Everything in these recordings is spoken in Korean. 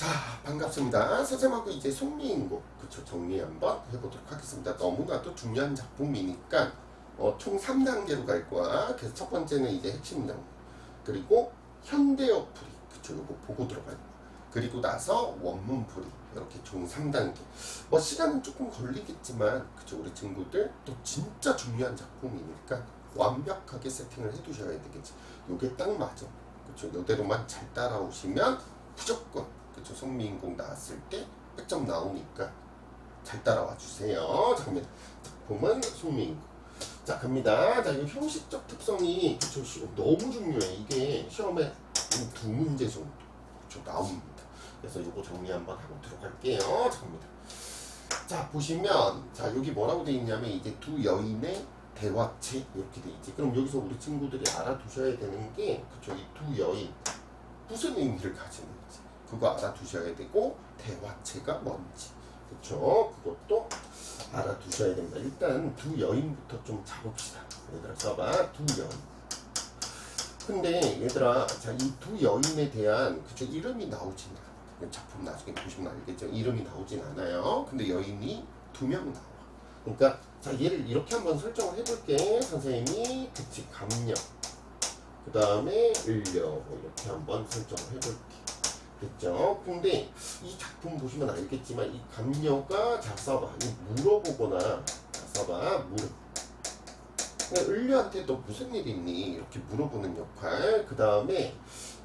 자, 반갑습니다. 선생님하고 이제 송미인곡 그쵸 정리 한번 해보도록 하겠습니다. 너무나도 중요한 작품이니까 총 3단계로 갈 거야. 그래서 첫 번째는 이제 핵심 내용, 그리고 현대어 풀이 그쵸 요거 보고 들어갈 거야. 그리고 나서 원문 풀이, 이렇게 총 3단계. 뭐 시간은 조금 걸리겠지만 그쵸 우리 친구들 또 진짜 중요한 작품이니까 완벽하게 세팅을 해두셔야 되겠지. 요게 딱 맞아. 그쵸 요대로만 잘 따라오시면 무조건 그쵸 송미인공 나왔을 때 100점 나오니까 잘 따라와 주세요. 자, 갑니다. 작품은 송미인공. 자, 갑니다. 자, 이 형식적 특성이 그쵸 너무 중요해. 이게 시험에 두 문제 정도 그쵸 나옵니다. 그래서 이거 정리 한번 하고 들어갈게요. 자, 갑니다. 자, 보시면 자 여기 뭐라고 돼 있냐면 이제 두 여인의 대화체 이렇게 돼 있지. 그럼 여기서 우리 친구들이 알아두셔야 되는 게 그쵸 이 두 여인 무슨 의미를 가지는지 그거 알아두셔야 되고, 대화체가 뭔지 그쵸 그것도 알아두셔야 됩니다. 일단 두 여인부터 좀 잡읍시다. 얘들아 써봐. 두 여인. 근데 얘들아 자 이 두 여인에 대한 그쵸 이름이 나오진 않아. 작품 나중에 보시면 알겠죠. 이름이 나오진 않아요. 근데 여인이 두 명 나와. 그러니까 자 얘를 이렇게 한번 설정을 해볼게. 선생님이 그치 감녀 그 다음에 을려 이렇게 한번 설정을 해볼게. 됐죠? 근데 이 작품 보시면 알겠지만 이 감녀가 자 써봐 물어보거나 자 써봐 물어 을려한테 너 무슨 일 있니? 이렇게 물어보는 역할. 그 다음에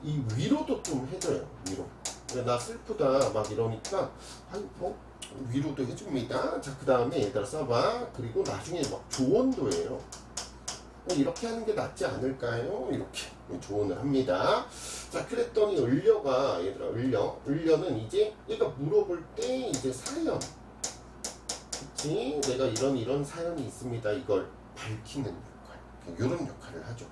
이 위로도 좀 해줘요. 위로. 나 슬프다 막 이러니까 아니 뭐 위로도 해줍니다. 자 그 다음에 얘들아 써봐. 그리고 나중에 막 조언도 해요. 이렇게 하는 게 낫지 않을까요? 이렇게 조언을 합니다. 자, 그랬더니 을려가 얘들아 을려는 이제 얘가 물어볼 때 이제 사연, 그치? 내가 이런 사연이 있습니다. 이걸 밝히는 역할, 이런 역할을 하죠.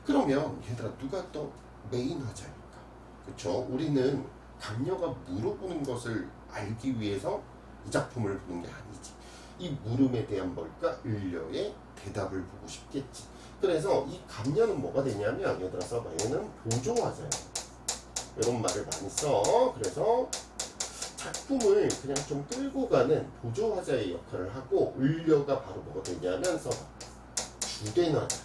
그러면 얘들아 누가 또 메인 화자일까? 그쵸? 우리는 감녀가 물어보는 것을 알기 위해서 이 작품을 보는 게 아니지. 이 물음에 대한 뭘까? 을려의 대답을 보고 싶겠지. 그래서 이 감녀는 뭐가 되냐면 얘들아 써봐. 얘는 보조화자야. 이런 말을 많이 써. 그래서 작품을 그냥 좀 끌고 가는 보조화자의 역할을 하고, 을려가 바로 뭐가 되냐면 써봐. 주된 화자.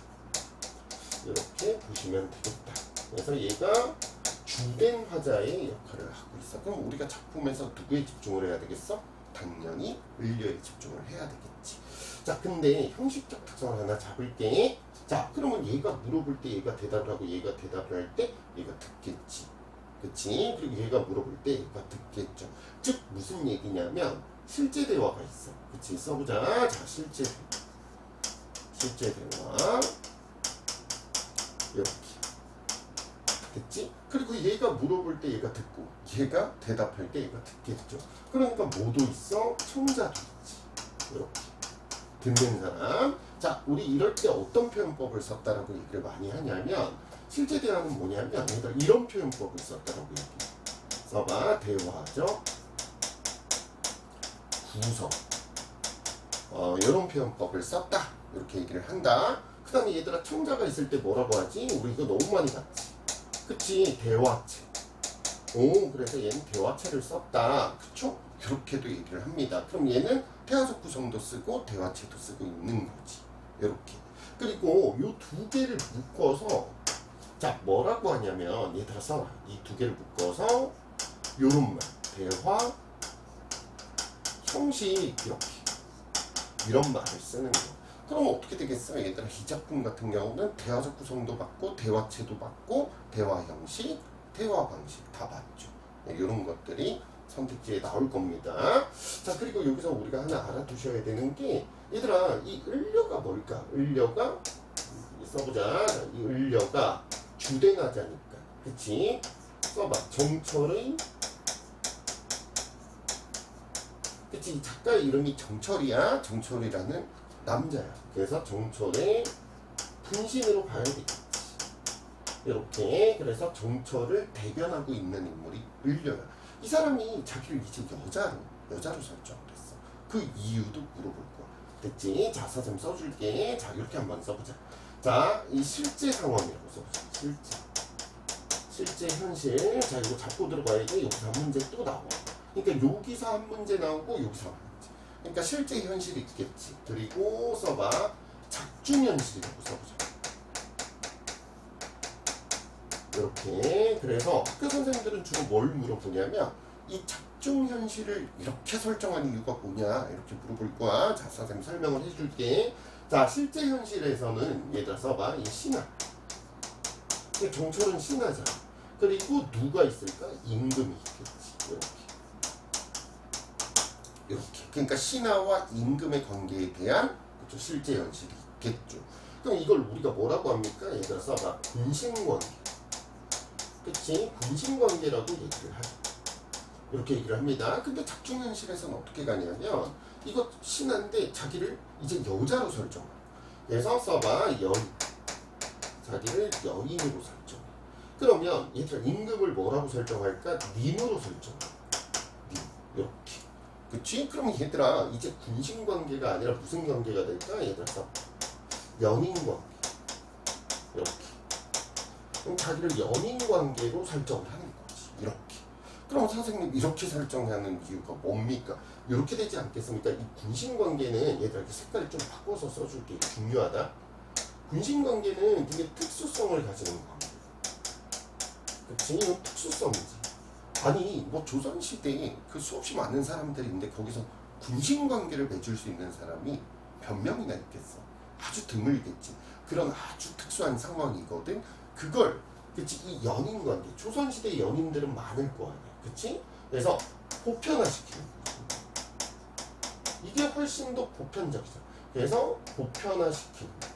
이렇게 보시면 되겠다. 그래서 얘가 주된 화자의 역할을 하고 있어. 그럼 우리가 작품에서 누구에 집중을 해야 되겠어? 당연히 을려에 집중을 해야 되겠지. 자, 근데 형식적 특성을 하나 잡을게. 자, 그러면 얘가 물어볼 때 얘가 대답을 하고, 얘가 대답을 할 때 얘가 듣겠지. 그치? 그리고 얘가 물어볼 때 얘가 듣겠죠. 즉 무슨 얘기냐면 실제 대화가 있어. 그치? 써보자. 자, 실제 대화 이렇게 됐지? 그리고 얘가 물어볼 때 얘가 듣고, 얘가 대답할 때 얘가 듣겠죠. 그러니까 뭐도 있어? 청자도 있지. 이렇게 듣는 사람. 자, 우리 이럴 때 어떤 표현법을 썼다라고 얘기를 많이 하냐면, 실제 대화는 뭐냐면 얘들아 이런 표현법을 썼다라고 얘기해. 써봐. 대화적 구성, 이런 표현법을 썼다 이렇게 얘기를 한다. 그 다음에 얘들아 청자가 있을 때 뭐라고 하지? 우리 이거 너무 많이 봤지. 그치? 대화체. 그래서 얘는 대화체를 썼다. 그쵸? 이렇게도 얘기를 합니다. 그럼 얘는 대화적 구성도 쓰고 대화체도 쓰고 있는 거지. 이렇게. 그리고 요 두 개를 묶어서 자 뭐라고 하냐면 얘들아 써라. 이 두 개를 묶어서 요런 말. 대화 형식 이렇게 이런 말을 쓰는 거. 그럼 어떻게 되겠어? 얘들아 이 작품 같은 경우는 대화적 구성도 맞고 대화체도 맞고 대화 형식, 대화 방식 다 맞죠. 이런 것들이 선택지에 나올 겁니다. 자, 그리고 여기서 우리가 하나 알아두셔야 되는 게 얘들아 이 을려가 뭘까? 을려가 써보자. 이 을려가 주된 화자니까. 그치? 써봐. 정철의 그치? 작가의 이름이 정철이야. 정철이라는 남자야. 그래서 정철의 분신으로 봐야 되겠지. 이렇게. 그래서 정철을 대변하고 있는 인물이 을려야. 이 사람이 자기를 이제 여자로 설정을 했어. 그 이유도 물어볼 거야. 됐지? 자, 선생님 써줄게. 자, 이렇게 한번 써보자. 자, 이 실제 상황이라고 써보자. 실제 현실. 자, 이거 잡고 들어가야 돼. 여기서 한 문제 또 나와. 그러니까 여기서 한 문제 나오고 여기서 한 문제. 그러니까 실제 현실이 있겠지. 그리고 써봐. 작중현실이라고 써보자. 이렇게. 그래서 학교 선생님들은 주로 뭘 물어보냐면 이 작중현실을 이렇게 설정한 이유가 뭐냐 이렇게 물어볼 거야. 자, 선생님 설명을 해줄게. 자, 실제 현실에서는 얘들아 써봐. 이 신화. 정철은 신화잖아. 그리고 누가 있을까? 임금이 있겠지. 이렇게. 이렇게. 그러니까 신하와 임금의 관계에 대한 그쵸, 실제 현실이 있겠죠. 그럼 이걸 우리가 뭐라고 합니까? 얘들아 써봐. 군신관계. 그치? 군신관계라고 얘기를 하죠. 이렇게 얘기를 합니다. 근데 작중현실에서는 어떻게 가냐면 이거 신한데 자기를 이제 여자로 설정해. 그래서 써봐. 여인. 자기를 여인으로 설정해. 그러면 얘들아 임금을 뭐라고 설정할까? 님으로 설정해. 님. 이렇게. 그치? 그럼 얘들아 이제 군신관계가 아니라 무슨 관계가 될까? 얘들아 써봐. 연인관계. 이렇게. 그럼 자기를 연인관계로 설정을 하는 거지. 이렇게. 그럼 선생님 이렇게 설정하는 이유가 뭡니까? 이렇게 되지 않겠습니까? 이 군신관계는 얘들아 색깔을 좀 바꿔서 써줄게. 중요하다. 군신관계는 되게 특수성을 가지는 관계. 그치? 이건 특수성이지. 아니 뭐 조선시대에 그 수없이 많은 사람들인데 거기서 군신관계를 맺을 수 있는 사람이 몇 명이나 있겠어. 아주 드물겠지. 그런 아주 특수한 상황이거든. 그걸 그치 이 연인관계 조선시대 연인들은 많을 거 아니야. 그치? 그래서 보편화시키는 거지. 이게 훨씬 더 보편적이죠. 그래서 보편화시키는 거지.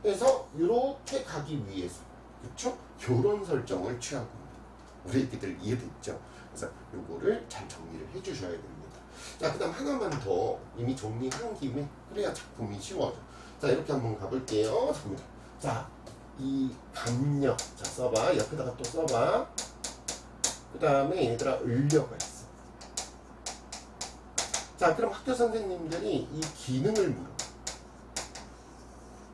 그래서 이렇게 가기 위해서 그쵸? 요런 설정을 취하고 우리 애기들 이해됐죠? 그래서 요거를 잘 정리를 해주셔야 됩니다. 자, 그 다음 하나만 더 이미 정리한 김에 그래야 작품이 쉬워져. 자, 이렇게 한번 가볼게요. 자, 이 감력. 자, 써봐. 옆에다가 또 써봐. 그 다음에 얘들아 을려가 있어. 자, 그럼 학교 선생님들이 이 기능을 물어.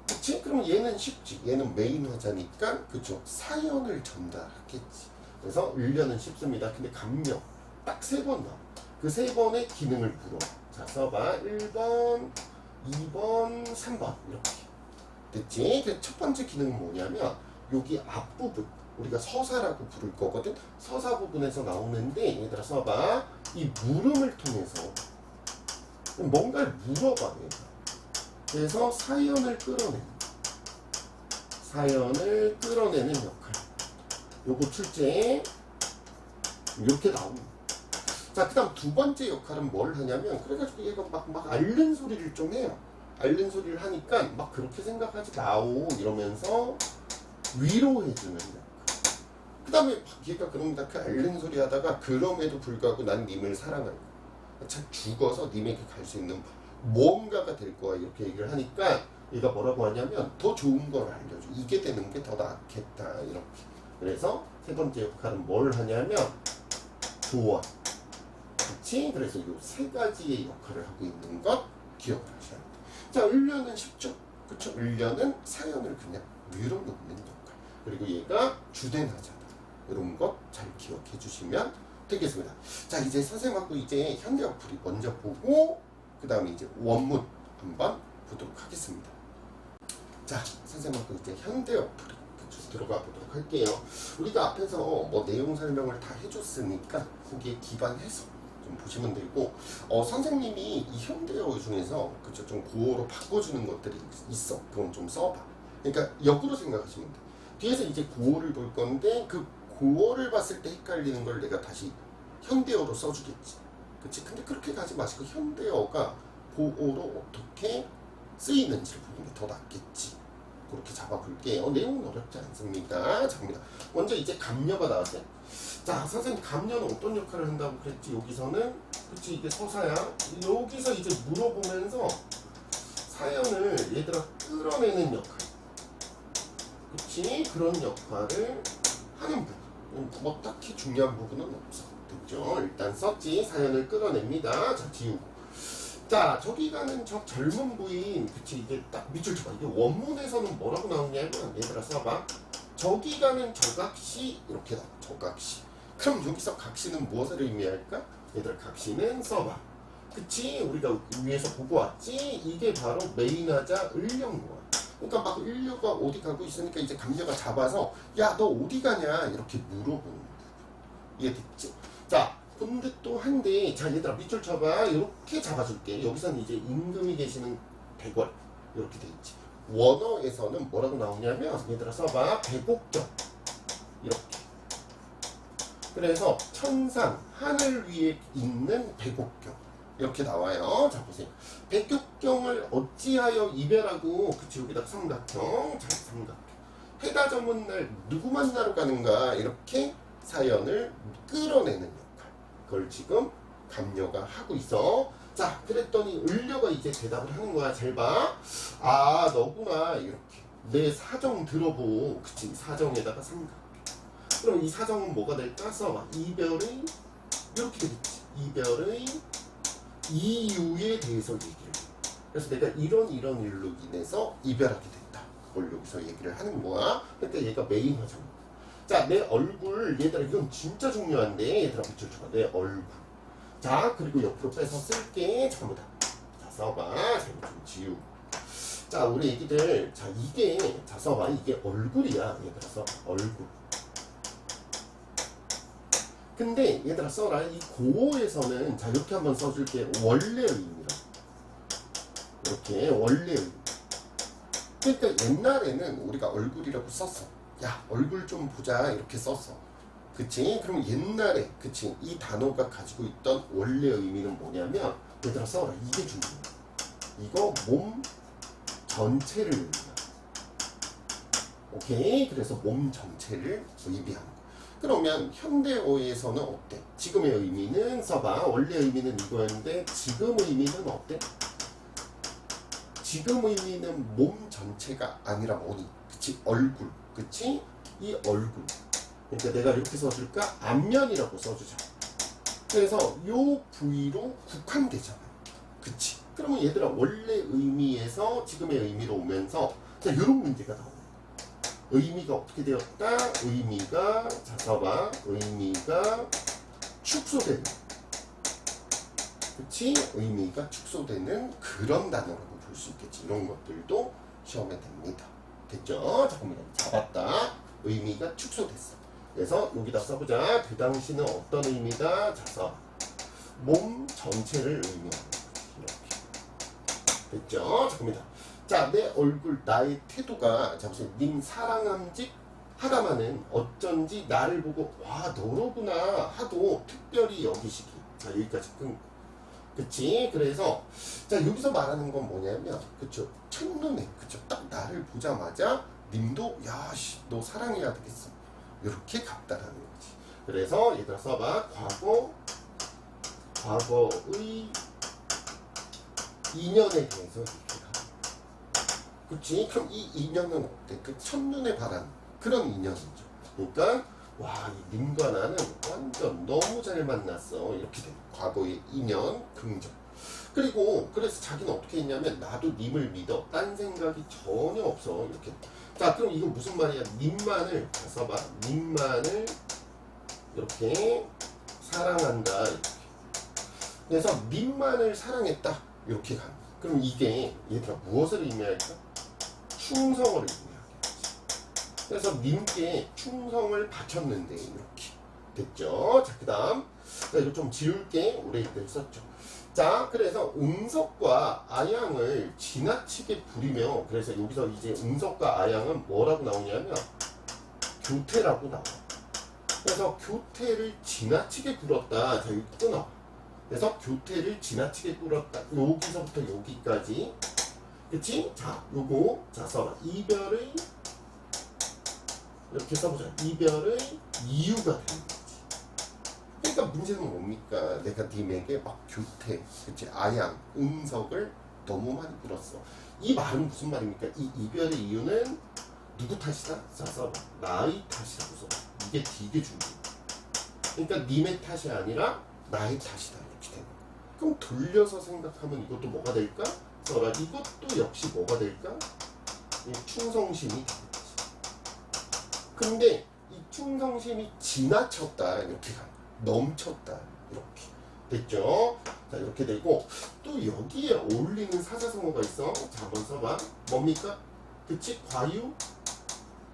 그치? 그럼 얘는 쉽지. 얘는 메인 화자니까 그쵸? 사연을 전달하겠지. 그래서 을려는 쉽습니다. 근데 감명 딱 3번 나와. 그 3번의 기능을 물어. 자, 써봐. 1번, 2번, 3번 이렇게. 됐지? 그 첫 번째 기능은 뭐냐면 여기 앞부분 우리가 서사라고 부를 거거든. 서사 부분에서 나오는데 얘들아 써봐. 이 물음을 통해서 뭔가를 물어봐. 얘들아. 그래서 사연을 끌어내는 역할. 요거 출제 이렇게 나옵니다. 자, 그 다음 두 번째 역할은 뭘 하냐면 그래가지고 얘가 막 앓는 소리를 좀 해요. 앓는 소리를 하니까 막 그렇게 생각하지 마오 이러면서 위로해주는 역할. 그 다음에 얘가 그럽니다. 그 앓는 소리 하다가 그럼에도 불구하고 난 님을 사랑할 거야. 참 죽어서 님에게 갈 수 있는 뭔가가 될 거야. 이렇게 얘기를 하니까 얘가 뭐라고 하냐면 더 좋은 걸 알려줘. 이게 되는 게 더 낫겠다. 이렇게. 그래서 세 번째 역할은 뭘 하냐면 조언. 그치? 그래서 이 세 가지의 역할을 하고 있는 것 기억을 하셔야 돼요. 자, 을려는 쉽죠? 그쵸? 을려는 사연을 그냥 밀어놓는 역할. 그리고 얘가 주된 하자다. 이런 것 잘 기억해 주시면 되겠습니다. 자, 이제 선생님하고 이제 현대 어플이 먼저 보고 그 다음에 이제 원문 한번 보도록 하겠습니다. 자, 선생님하고 이제 현대 어플이 들어가 보도록 할게요. 우리가 앞에서 뭐 내용 설명을 다 해줬으니까 거기에 기반해서 좀 보시면 되고, 선생님이 이 현대어 중에서 그쵸 좀 고어로 바꿔주는 것들이 있어. 그건 좀 써봐. 그러니까 역으로 생각하시면 돼. 뒤에서 이제 고어를 볼 건데 그 고어를 봤을 때 헷갈리는 걸 내가 다시 현대어로 써주겠지. 그치? 근데 그렇게 가지 마시고 현대어가 고어로 어떻게 쓰이는지를 보는 게 더 낫겠지. 그렇게 잡아볼게요. 내용은 어렵지 않습니다. 잡니다. 먼저 이제 감녀가 나왔어요. 자, 선생님 감녀는 어떤 역할을 한다고 그랬지? 여기서는 그치 이게 서사야. 여기서 이제 물어보면서 사연을 얘들아 끌어내는 역할. 그치? 그런 역할을 하는 부분. 뭐 딱히 중요한 부분은 없어. 됐죠? 일단 썼지. 사연을 끌어냅니다. 자, 지우고. 자, 저기 가는 저 젊은 부인, 그치, 이게 딱 밑줄 쳐봐. 이게 원문에서는 뭐라고 나오냐면, 얘들아 써봐. 저기 가는 저각시 이렇게 나와. 저각시. 그럼 여기서 각시는 무엇을 의미할까? 얘들아 각시는 써봐. 그치? 우리가 위에서 보고 왔지? 이게 바로 메인하자 을령거야. 그러니까 막 을려가 어디 가고 있으니까 이제 감녀가 잡아서 야 너 어디 가냐 이렇게 물어보는 거야. 이해됐지? 자 근데 또 한데 자 얘들아 밑줄 쳐봐. 이렇게 잡아줄게. 여기서는 이제 임금이 계시는 대궐 이렇게 돼 있지. 원어에서는 뭐라고 나오냐면 얘들아 써봐. 백옥경 이렇게. 그래서 천상 하늘 위에 있는 백옥경 이렇게 나와요. 자 보세요. 백옥경을 어찌하여 이별하고 그치 여기다 삼각형. 자 삼각형. 해가 저문 날 누구 만나러 가는가 이렇게 사연을 끌어내는 역할. 그걸 지금 감녀가 하고 있어. 자 그랬더니 을려가 이제 대답을 하는 거야. 잘 봐. 아 너구나 이렇게. 내 사정 들어보. 그치 사정에다가 삼각. 그럼 이 사정은 뭐가 될까? 써봐. 이별의 이렇게 되겠지. 이별의 이유에 대해서 얘기를 해. 그래서 내가 이런 일로 인해서 이별하게 됐다. 그걸 여기서 얘기를 하는 거야. 그러니까 얘가 메인 화장. 자, 내 얼굴. 얘들아 이건 진짜 중요한데 얘들아 밑줄 쳐봐. 내 얼굴. 자 그리고 옆으로 빼서 쓸게. 전부 다. 자 써봐. 잘못 좀 지우고. 자 우리 애기들. 자 이게 자 써봐. 이게 얼굴이야. 얘들아 써. 얼굴. 근데 얘들아 써라. 이 고어에서는 자 이렇게 한번 써줄게. 원래 의미라. 이렇게 원래 의미. 그러니까 옛날에는 우리가 얼굴이라고 썼어. 야 얼굴 좀 보자 이렇게 썼어. 그치? 그럼 옛날에 그치? 이 단어가 가지고 있던 원래 의미는 뭐냐면 얘들아 써라. 이게 중요해. 이거 몸 전체를 의미야. 오케이? 그래서 몸 전체를 의미하는 거야. 그러면 현대어에서는 어때? 지금의 의미는 써봐. 원래 의미는 이거였는데 지금 의미는 어때? 지금 의미는 몸 전체가 아니라 뭐니? 그치? 얼굴. 그치? 이 얼굴. 그러니까 내가 이렇게 써줄까? 앞면이라고 써주자. 그래서 요 부위로 국한되잖아. 그치? 그러면 얘들아 원래 의미에서 지금의 의미로 오면서 자 요런 문제가 나와. 의미가 어떻게 되었다? 의미가 자 써봐. 의미가 축소되는. 그치? 의미가 축소되는 그런 단어라고 볼 수 있겠지. 이런 것들도 시험에 됩니다. 됐죠? 잠깐만 잡았다. 의미가 축소됐어. 그래서 여기다 써보자. 그 당시는 어떤 의미다? 자 써. 몸 전체를 의미하는 거지. 이렇게. 됐죠? 잠깐만. 자, 내 얼굴, 나의 태도가, 자, 보세요. 님 사랑함직 하다마는 어쩐지 나를 보고, 와, 너로구나 하도 특별히 여기시기. 자, 여기까지 끊고. 그치? 그래서, 자, 여기서 말하는 건 뭐냐면, 그쵸? 첫눈에, 그쵸? 딱 나를 보자마자, 님도, 야, 씨, 너 사랑해야 되겠어. 이렇게 갔다라는 거지. 그래서, 얘들아 써봐. 과거의 인연에 대해서 이렇게 가. 그치? 그럼 이 인연은 어때? 그 첫눈에 반한 그런 인연이죠. 그러니까 와, 이 님과 나는 완전 너무 잘 만났어. 이렇게 돼. 과거의 인연, 긍정. 그리고 그래서 자기는 어떻게 했냐면 나도 님을 믿어. 딴 생각이 전혀 없어. 이렇게. 자, 그럼 이건 무슨 말이야? 님만을 자, 써봐. 님만을 이렇게 사랑한다. 이렇게. 그래서 님만을 사랑했다. 이렇게 가는. 그럼 이게 얘들아 무엇을 의미할까? 충성을 의미하겠지. 그래서 님께 충성을 바쳤는데 이렇게 됐죠. 자, 그 다음 자, 이거 좀 지울게. 우리 애들 썼죠. 자, 그래서 응석과 아양을 지나치게 부리며 그래서 여기서 이제 응석과 아양은 뭐라고 나오냐면 교태라고 나와. 그래서 교태를 지나치게 굴었다. 자, 이거 끊어. 그래서 교태를 지나치게 굴었다. 여기서부터 여기까지. 그치? 자, 요거 자 써봐. 이별의 이렇게 써보자. 이별의 이유가 되는 거지. 그러니까 문제는 뭡니까? 내가 님에게 막 교태, 그치? 아양, 응석을 너무 많이 굴었어. 이 말은 무슨 말입니까? 이 이별의 이유는 누구 탓이다? 자 써봐. 나의 탓이라고 써봐. 이게 되게 중요해. 그러니까 님의 탓이 아니라 나의 탓이다. 이렇게 되는 거야. 그럼 돌려서 생각하면 이것도 뭐가 될까? 써라. 이것도 역시 뭐가 될까? 충성심이 되겠지. 근데 이 충성심이 지나쳤다 이렇게 가, 넘쳤다 이렇게 됐죠. 자 이렇게 되고 또 여기에 어울리는 사자성어가 있어. 자 한번 써봐. 뭡니까? 그치? 과유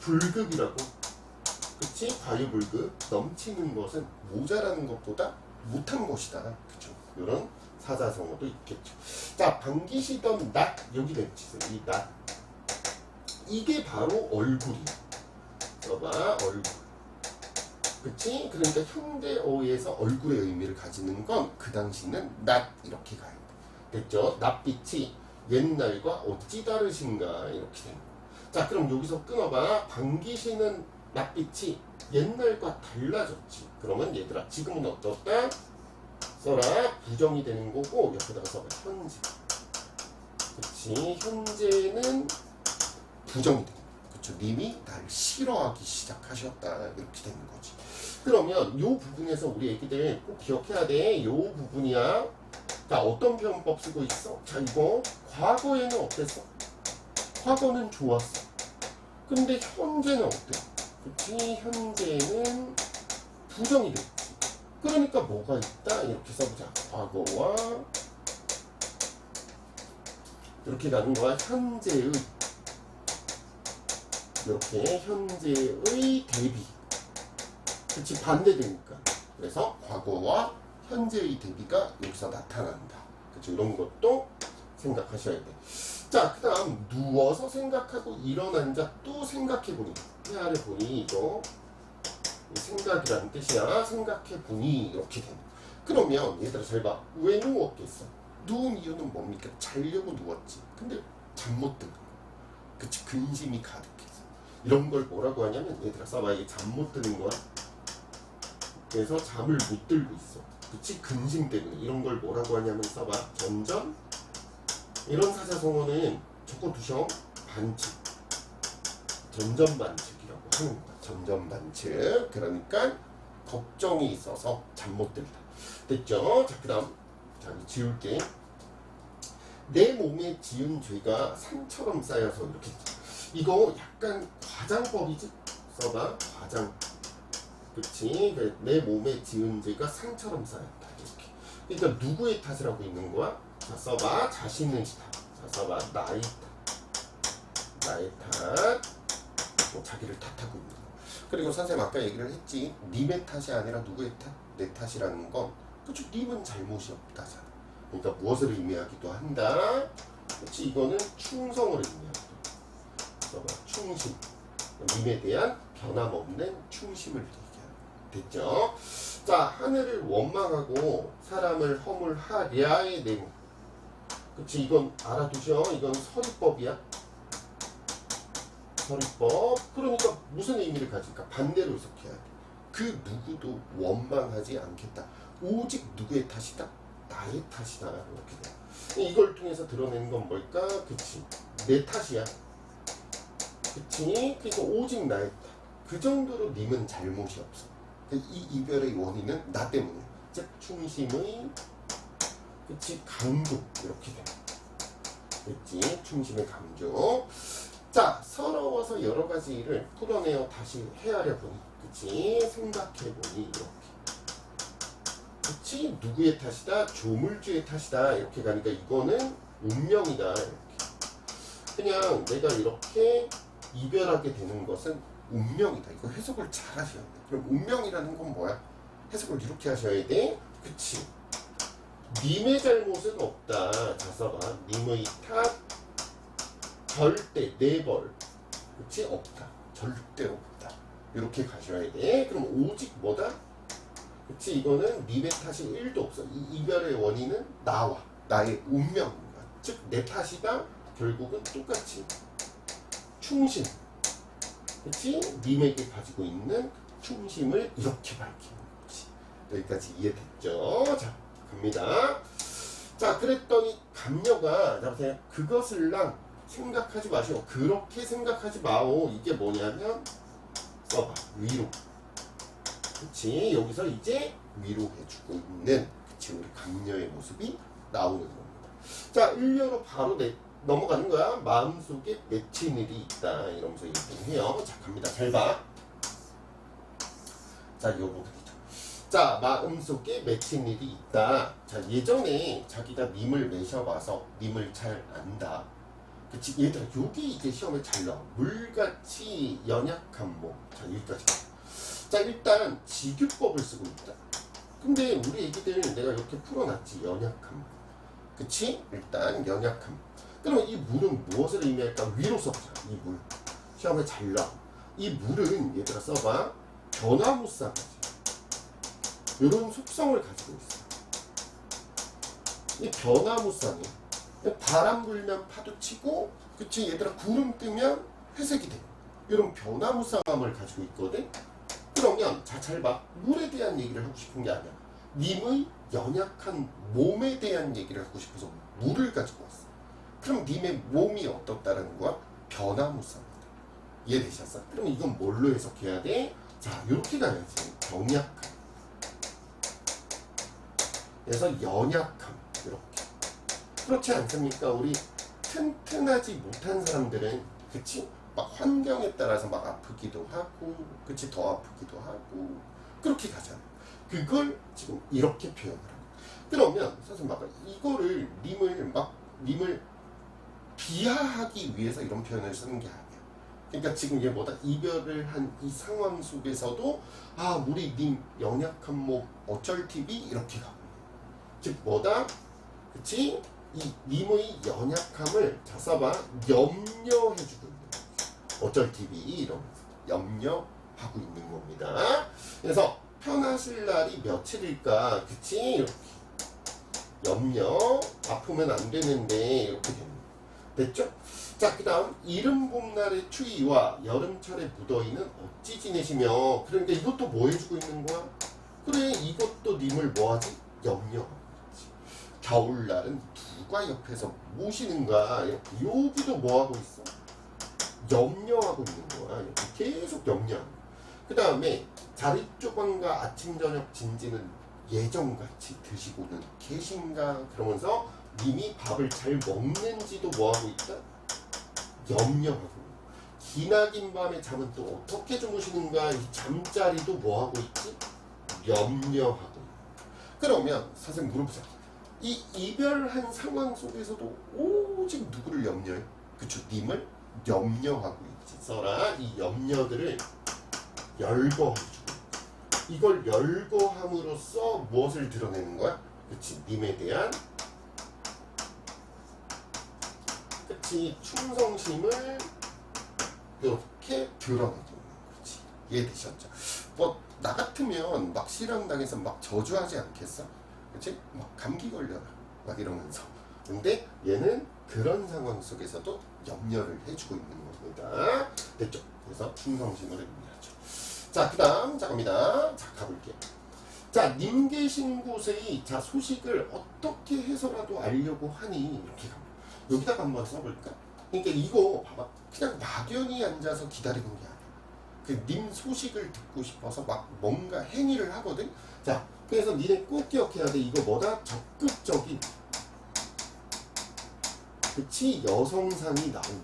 불급이라고. 그치? 과유불급. 넘치는 것은 모자라는 것보다 못한 것이다. 그쵸? 이런 사자성어도 있겠죠. 자, 반기시던 낫. 여기 맺히세요. 이 낫. 이게 바로 얼굴이야. 써봐. 얼굴. 그치? 그러니까 현대어에서 얼굴의 의미를 가지는 건 그 당시는 낫. 이렇게 가야 돼. 됐죠? 낫빛이 옛날과 어찌 다르신가. 이렇게 되는 거. 자, 그럼 여기서 끊어봐. 반기시는 낯빛이 옛날과 달라졌지. 그러면 얘들아 지금은 어떻다? 써라. 부정이 되는 거고 옆에다가 써봐. 현재. 그치. 현재는 부정이 돼. 그쵸. 님이 날 싫어하기 시작하셨다. 이렇게 되는 거지. 그러면 요 부분에서 우리 애기들 꼭 기억해야 돼. 요 부분이야. 자, 어떤 표현법 쓰고 있어? 자, 이거 과거에는 어땠어? 과거는 좋았어. 근데 현재는 어때? 그치? 현재는 부정이 됐지. 그러니까 뭐가 있다? 이렇게 써보자. 과거와 이렇게 가는 거야. 현재의 이렇게 현재의 대비. 그치? 반대되니까. 그래서 과거와 현재의 대비가 여기서 나타난다. 그치? 이런 것도 생각하셔야 돼. 자, 그 다음 누워서 생각하고 일어난 자 또 생각해보니. 해아래 보니 이거 생각이라는 뜻이야. 생각해보니 이렇게 되는. 그러면 얘들아 잘 봐. 왜 누웠겠어? 누운 이유는 뭡니까? 자려고 누웠지. 근데 잠 못 드는 거. 그치? 근심이 가득해서. 이런 걸 뭐라고 하냐면 얘들아 써봐. 이게 잠 못 드는 거야. 그래서 잠을 못 들고 있어. 그치? 근심 때문에. 이런 걸 뭐라고 하냐면 써봐. 전전. 이런 사자성어는 적어두셔. 반칙. 전전반칙이라고 하는 거야. 전전반칙. 그러니까 걱정이 있어서 잠 못 들다. 됐죠? 자, 그 다음. 자, 지울게. 내 몸에 지은 죄가 산처럼 쌓여서 이렇게. 이거 약간 과장법이지? 써봐. 과장. 그치? 내 몸에 지은 죄가 산처럼 쌓였다. 이렇게. 그러니까 누구의 탓을 하고 있는 거야? 자, 써봐. 자신의 탓. 자, 써봐. 나의 탓. 나의 탓. 자기를 탓하고 있는 거. 그리고 선생님 아까 얘기를 했지. 님의 탓이 아니라 누구의 탓? 내 탓이라는 건 그쵸? 님은 잘못이 없다잖아. 그러니까 무엇을 의미하기도 한다. 그치? 이거는 충성을 의미하기도. 써봐. 충심. 님에 대한 변함없는 충심을 얘기하는. 됐죠? 자, 하늘을 원망하고 사람을 허물하랴의 내용. 그치? 이건 알아두셔. 이건 서리법이야. 서리법. 그러니까 무슨 의미를 가질까? 반대로 해석해야 돼. 그 누구도 원망하지 않겠다. 오직 누구의 탓이다? 나의 탓이다. 이렇게 돼. 이걸 통해서 드러내는 건 뭘까? 그치? 내 탓이야. 그치? 그러니까 오직 나의 탓. 그 정도로 님은 잘못이 없어. 이 이별의 원인은 나 때문이야. 즉 충심의 그치? 강조. 이렇게 돼. 그치? 충심의 강조. 자, 서러워서 여러 가지 일을 풀어내어 다시 헤아려 보니. 그치? 생각해 보니. 이렇게. 그치? 누구의 탓이다? 조물주의 탓이다. 이렇게 가니까 이거는 운명이다. 이렇게. 그냥 내가 이렇게 이별하게 되는 것은 운명이다. 이거 해석을 잘 하셔야 돼. 그럼 운명이라는 건 뭐야? 해석을 이렇게 하셔야 돼. 그치? 님의 잘못은 없다. 자, 써봐. 님의 탓. 절대, never. 그치? 없다. 절대 없다. 이렇게 가셔야 돼. 그럼 오직 뭐다? 그치? 이거는 님의 탓이 1도 없어. 이 이별의 원인은 나와. 나의 운명인 거야. 즉, 내 탓이다. 결국은 똑같이. 충심. 그치? 님에게 가지고 있는 충심을 이렇게 밝히는 거지. 여기까지 이해됐죠? 자, 갑니다. 자, 그랬더니 감녀가, 자, 보세요. 그것을랑 생각하지 마시오. 그렇게 생각하지 마오. 이게 뭐냐면 써봐. 위로. 그치? 여기서 이제 위로해주고 있는 그치? 우리 감녀의 모습이 나오는 겁니다. 자, 일려로 바로 넘어가는 거야. 마음속에 맺힌 일이 있다. 이러면서 얘기해요. 자, 갑니다. 잘 봐. 자, 요거들이죠. 자, 마음속에 맺힌 일이 있다. 자, 예전에 자기가 님을 매셔봐서 님을 잘 안다. 그치? 얘들아, 요게 이제 시험에 잘 나와. 물같이 연약한 몸. 자, 여기까지. 자, 일단 지규법을 쓰고 있다. 근데 우리 애기들 내가 이렇게 풀어놨지. 연약한 몸. 그치? 일단 연약한 몸. 그러면 이 물은 무엇을 의미할까? 위로 써보자. 이 물. 시험에 잘 나와. 이 물은 얘들아 써봐. 변화무쌍하지. 이런 속성을 가지고 있어. 이 변화무쌍이 바람 불면 파도 치고, 그치? 얘들아 구름 뜨면 회색이 돼. 이런 변화무쌍함을 가지고 있거든. 그러면 자, 잘 봐. 물에 대한 얘기를 하고 싶은 게 아니야. 님의 연약한 몸에 대한 얘기를 하고 싶어서 물을 가지고 왔어. 그럼 님의 몸이 어떻다라는 거야? 변화무쌍이다. 이해되셨어? 그럼 이건 뭘로 해석해야 돼? 자, 이렇게 가야지. 병약함. 그래서 연약함. 이렇게. 그렇지 않습니까? 우리 튼튼하지 못한 사람들은, 그치? 막 환경에 따라서 막 아프기도 하고, 그치? 더 아프기도 하고, 그렇게 가잖아. 그걸 지금 이렇게 표현을 하고. 그러면 선생님 봐봐. 이거를 님을 비하하기 위해서 이런 표현을 쓰는 게 아니야. 그러니까 지금 얘 뭐다? 이별을 한 이 상황 속에서도 우리 님 연약한 몸 어쩔 TV 이렇게 가고. 즉 뭐다? 그치? 이 님의 연약함을 자 써봐. 염려해주고 있는 거지. 어쩔 TV 이러면서 염려하고 있는 겁니다. 그래서 편하실 날이 며칠일까? 그치? 이렇게 염려, 아프면 안 되는데 이렇게 됩니다. 됐죠? 자, 그 다음 이른 봄날의 추위와 여름철의 무더위는 어찌 지내시며. 그러니까 이것도 뭐 해주고 있는 거야? 그래, 이것도 님을 뭐하지? 염려하고 있지. 겨울날은 누가 옆에서 모시는가? 이렇게 여기도 뭐하고 있어? 염려하고 있는 거야. 이렇게 계속 염려하고. 그 다음에 자리 조방과 아침 저녁 진지는 예정같이 드시고는 계신가? 그러면서 님이 밥을 잘 먹는지도 뭐하고 있다? 염려하고. 기나긴 밤에 잠은 또 어떻게 주무시는가? 이 잠자리도 뭐하고 있지? 염려하고. 그러면 선생님 물어보자. 이 이별한 상황 속에서도 오직 누구를 염려해? 그쵸? 님을 염려하고 있지. 써라. 이 염려들을 열거해주고. 이걸 열거함으로써 무엇을 드러내는 거야? 그치? 님에 대한 그치? 충성심을 이렇게 드러내는 거지. 이해되셨죠? 뭐 나 같으면 막 실현당해서 막 저주하지 않겠어? 그치? 막 감기 걸려라 막 이러면서. 근데 얘는 그런 상황 속에서도 염려를 해주고 있는 겁니다. 됐죠? 그래서 충성심을 의미하죠. 자, 그 다음 자 갑니다. 자, 가볼게요. 자, 님 계신 곳의 자 소식을 어떻게 해서라도 알려고 하니 이렇게 갑니다. 여기다가 한번 써볼까? 그러니까 이거 봐봐. 그냥 막연히 앉아서 기다리는 게 아니야. 그 님 소식을 듣고 싶어서 막 뭔가 행위를 하거든. 자, 그래서 니네 꼭 기억해야 돼. 이거 뭐다? 적극적인, 그치? 여성상이 나온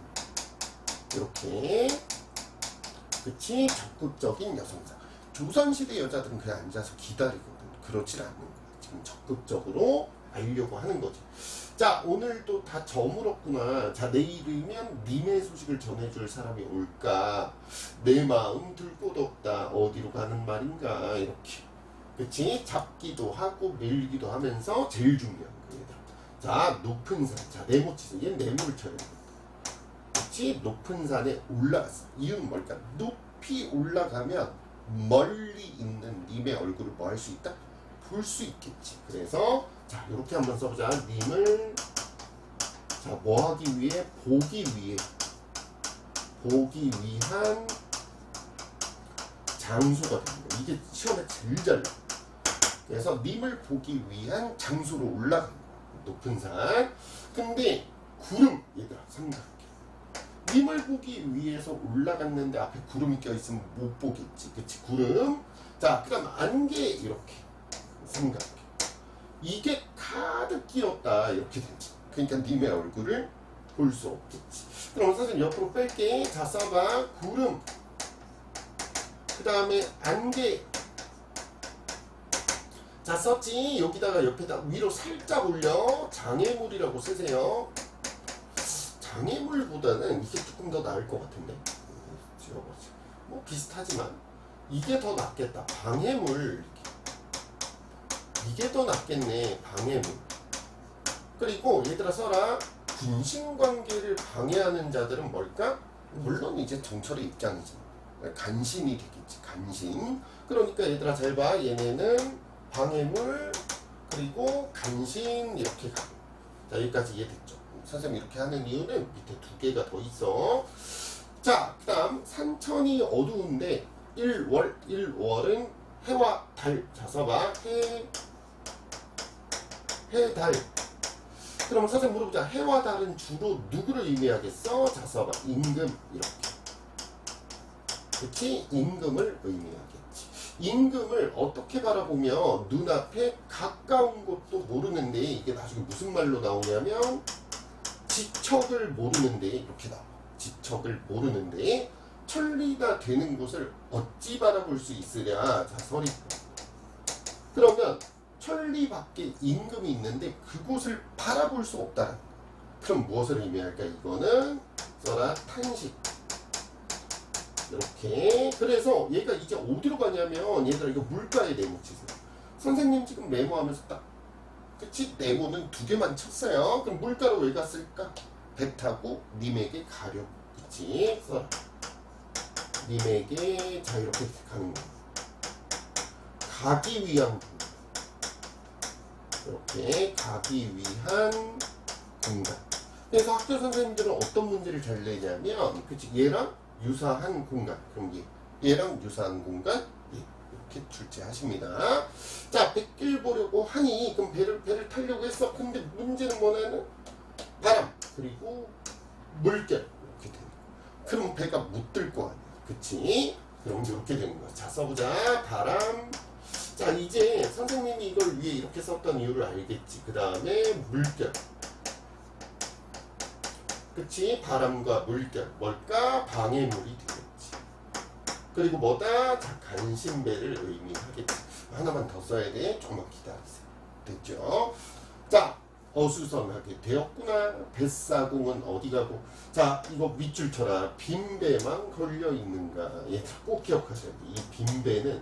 이렇게, 그치? 적극적인 여성상. 조선시대 여자들은 그냥 앉아서 기다리거든. 그렇지 않는 거야. 지금 적극적으로 알려고 하는 거지. 자, 오늘도 다 저물었구나. 자, 내일이면 님의 소식을 전해줄 사람이 올까? 내 마음 둘 곳 없다. 어디로 가는 말인가? 이렇게. 그치? 잡기도 하고 밀기도 하면서 제일 중요한 거예요. 자, 높은 산. 자, 네모치죠. 얘는 네모를 쳐야 돼. 그치? 높은 산에 올라갔어. 이유는 뭘까? 높이 올라가면 멀리 있는 님의 얼굴을 뭐 할 수 있다? 볼 수 있겠지. 그래서 자, 이렇게 한번 써보자. 님을 자, 뭐 하기 위해? 보기 위한 장소가 됩니다. 이게 시험에 제일 잘 나와. 그래서 님을 보기 위한 장소로 올라간 거야. 높은 산. 근데 구름, 얘들아 생각해. 님을 보기 위해서 올라갔는데 앞에 구름이 껴있으면 못 보겠지. 그치? 구름. 자, 그 다음 안개 이렇게 생각해. 이게 가득 끼었다. 이렇게 되지. 그러니까 님의 얼굴을 볼 수 없겠지. 그럼 선생님 옆으로 뺄게. 자, 써봐. 구름. 그 다음에 안개. 자, 썼지. 여기다가 옆에다 위로 살짝 올려. 장애물이라고 쓰세요. 장애물보다는 이게 조금 더 나을 것 같은데. 지워보자. 뭐 비슷하지만 이게 더 낫겠다. 방해물. 이게 더 낫겠네. 방해물. 그리고 얘들아 써라. 군신관계를 방해하는 자들은 뭘까? 물론 이제 정철의 입장이지. 간신이 되겠지. 간신. 그러니까 얘들아 잘 봐. 얘네는 방해물 그리고 간신 이렇게 가. 자, 여기까지 이해됐죠? 선생님이 이렇게 하는 이유는 밑에 두 개가 더 있어. 자, 그 다음 산천이 어두운데 1월은 해와 달. 자, 써봐. 해, 달. 그럼 선생님 물어보자. 해와 달은 주로 누구를 의미하겠어? 자, 써봐. 임금. 이렇게. 그치? 임금을 의미하겠지. 임금을 어떻게 바라보면 눈앞에 가까운 것도 모르는데 이게 나중에 무슨 말로 나오냐면 지척을 모르는데 이렇게 나와. 지척을 모르는데 천리가 되는 곳을 어찌 바라볼 수 있으랴. 자, 서리. 그러면 천리 밖에 임금이 있는데 그곳을 바라볼 수 없다. 그럼 무엇을 의미할까? 이거는 써라. 탄식. 이렇게. 그래서 얘가 이제 어디로 가냐면 얘들아 이거 물가에 네모치세요. 선생님 지금 메모하면서 딱 그치? 네모는 두 개만 쳤어요. 그럼 물가로 왜 갔을까? 배 타고 님에게 가려. 그치? 써라. 님에게 자 이렇게 가는 거야. 가기 위한 이렇게 가기 위한 공간. 그래서 학교 선생님들은 어떤 문제를 잘 내냐면 그치? 얘랑 유사한 공간. 그럼 얘랑 유사한 공간 이렇게 출제하십니다. 자, 백길 보려고 하니 그럼 배를 타려고 했어. 근데 문제는 뭐냐면 바람 그리고 물결 이렇게 되는 거야. 그럼 배가 못 들 거 아니야. 그치? 그럼 이렇게 되는 거야. 자, 써보자. 바람. 자, 이제 선생님이 이걸 위에 이렇게 썼던 이유를 알겠지. 그 다음에 물결. 그치? 바람과 물결. 뭘까? 방해물이 되겠지. 그리고 뭐다? 자, 간신배를 의미하겠지. 하나만 더 써야 돼. 조금만 기다리세요. 됐죠? 자, 어수선하게 되었구나. 뱃사공은 어디 가고. 자, 이거 밑줄 쳐라. 빈배만 걸려 있는가. 얘들 꼭 기억하셔야 돼. 이 빈배는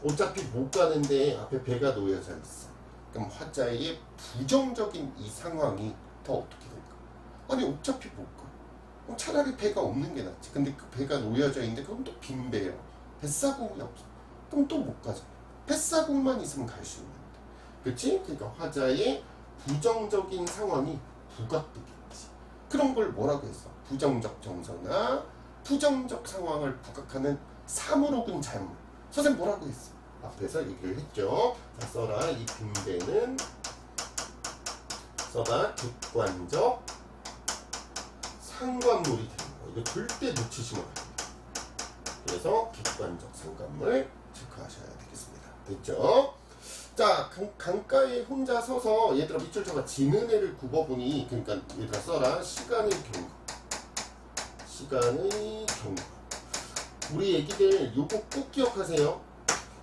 어차피 못 가는데 앞에 배가 놓여져 있어. 그럼 화자의 부정적인 이 상황이 더 어떻게 될까? 아니 어차피 못 가. 그럼 차라리 배가 없는 게 낫지. 근데 그 배가 놓여져 있는데 그럼 또 빈배예요. 뱃사공이 없어. 그럼 또 못 가잖아. 뱃사공만 있으면 갈 수 있는데. 그치? 그러니까 화자의 부정적인 상황이 부각되겠지. 그런 걸 뭐라고 했어? 부정적 정서나 부정적 상황을 부각하는 사물 혹은 잘못. 선생님 뭐라고 했어? 앞에서 얘기를 했죠. 자, 써라. 이 빈배는 써봐. 객관적 상관물이 되는 거. 이거 절대 놓치시면 안 돼요. 그래서 객관적 상관물 체크하셔야 되겠습니다. 됐죠? 자, 강가에 혼자 서서 얘들아 밑줄 쳐봐. 지는 애를 굽어보니 그러니까 얘들아 써라. 시간의 경과. 시간의 경과. 우리 애기들 요거 꼭 기억하세요.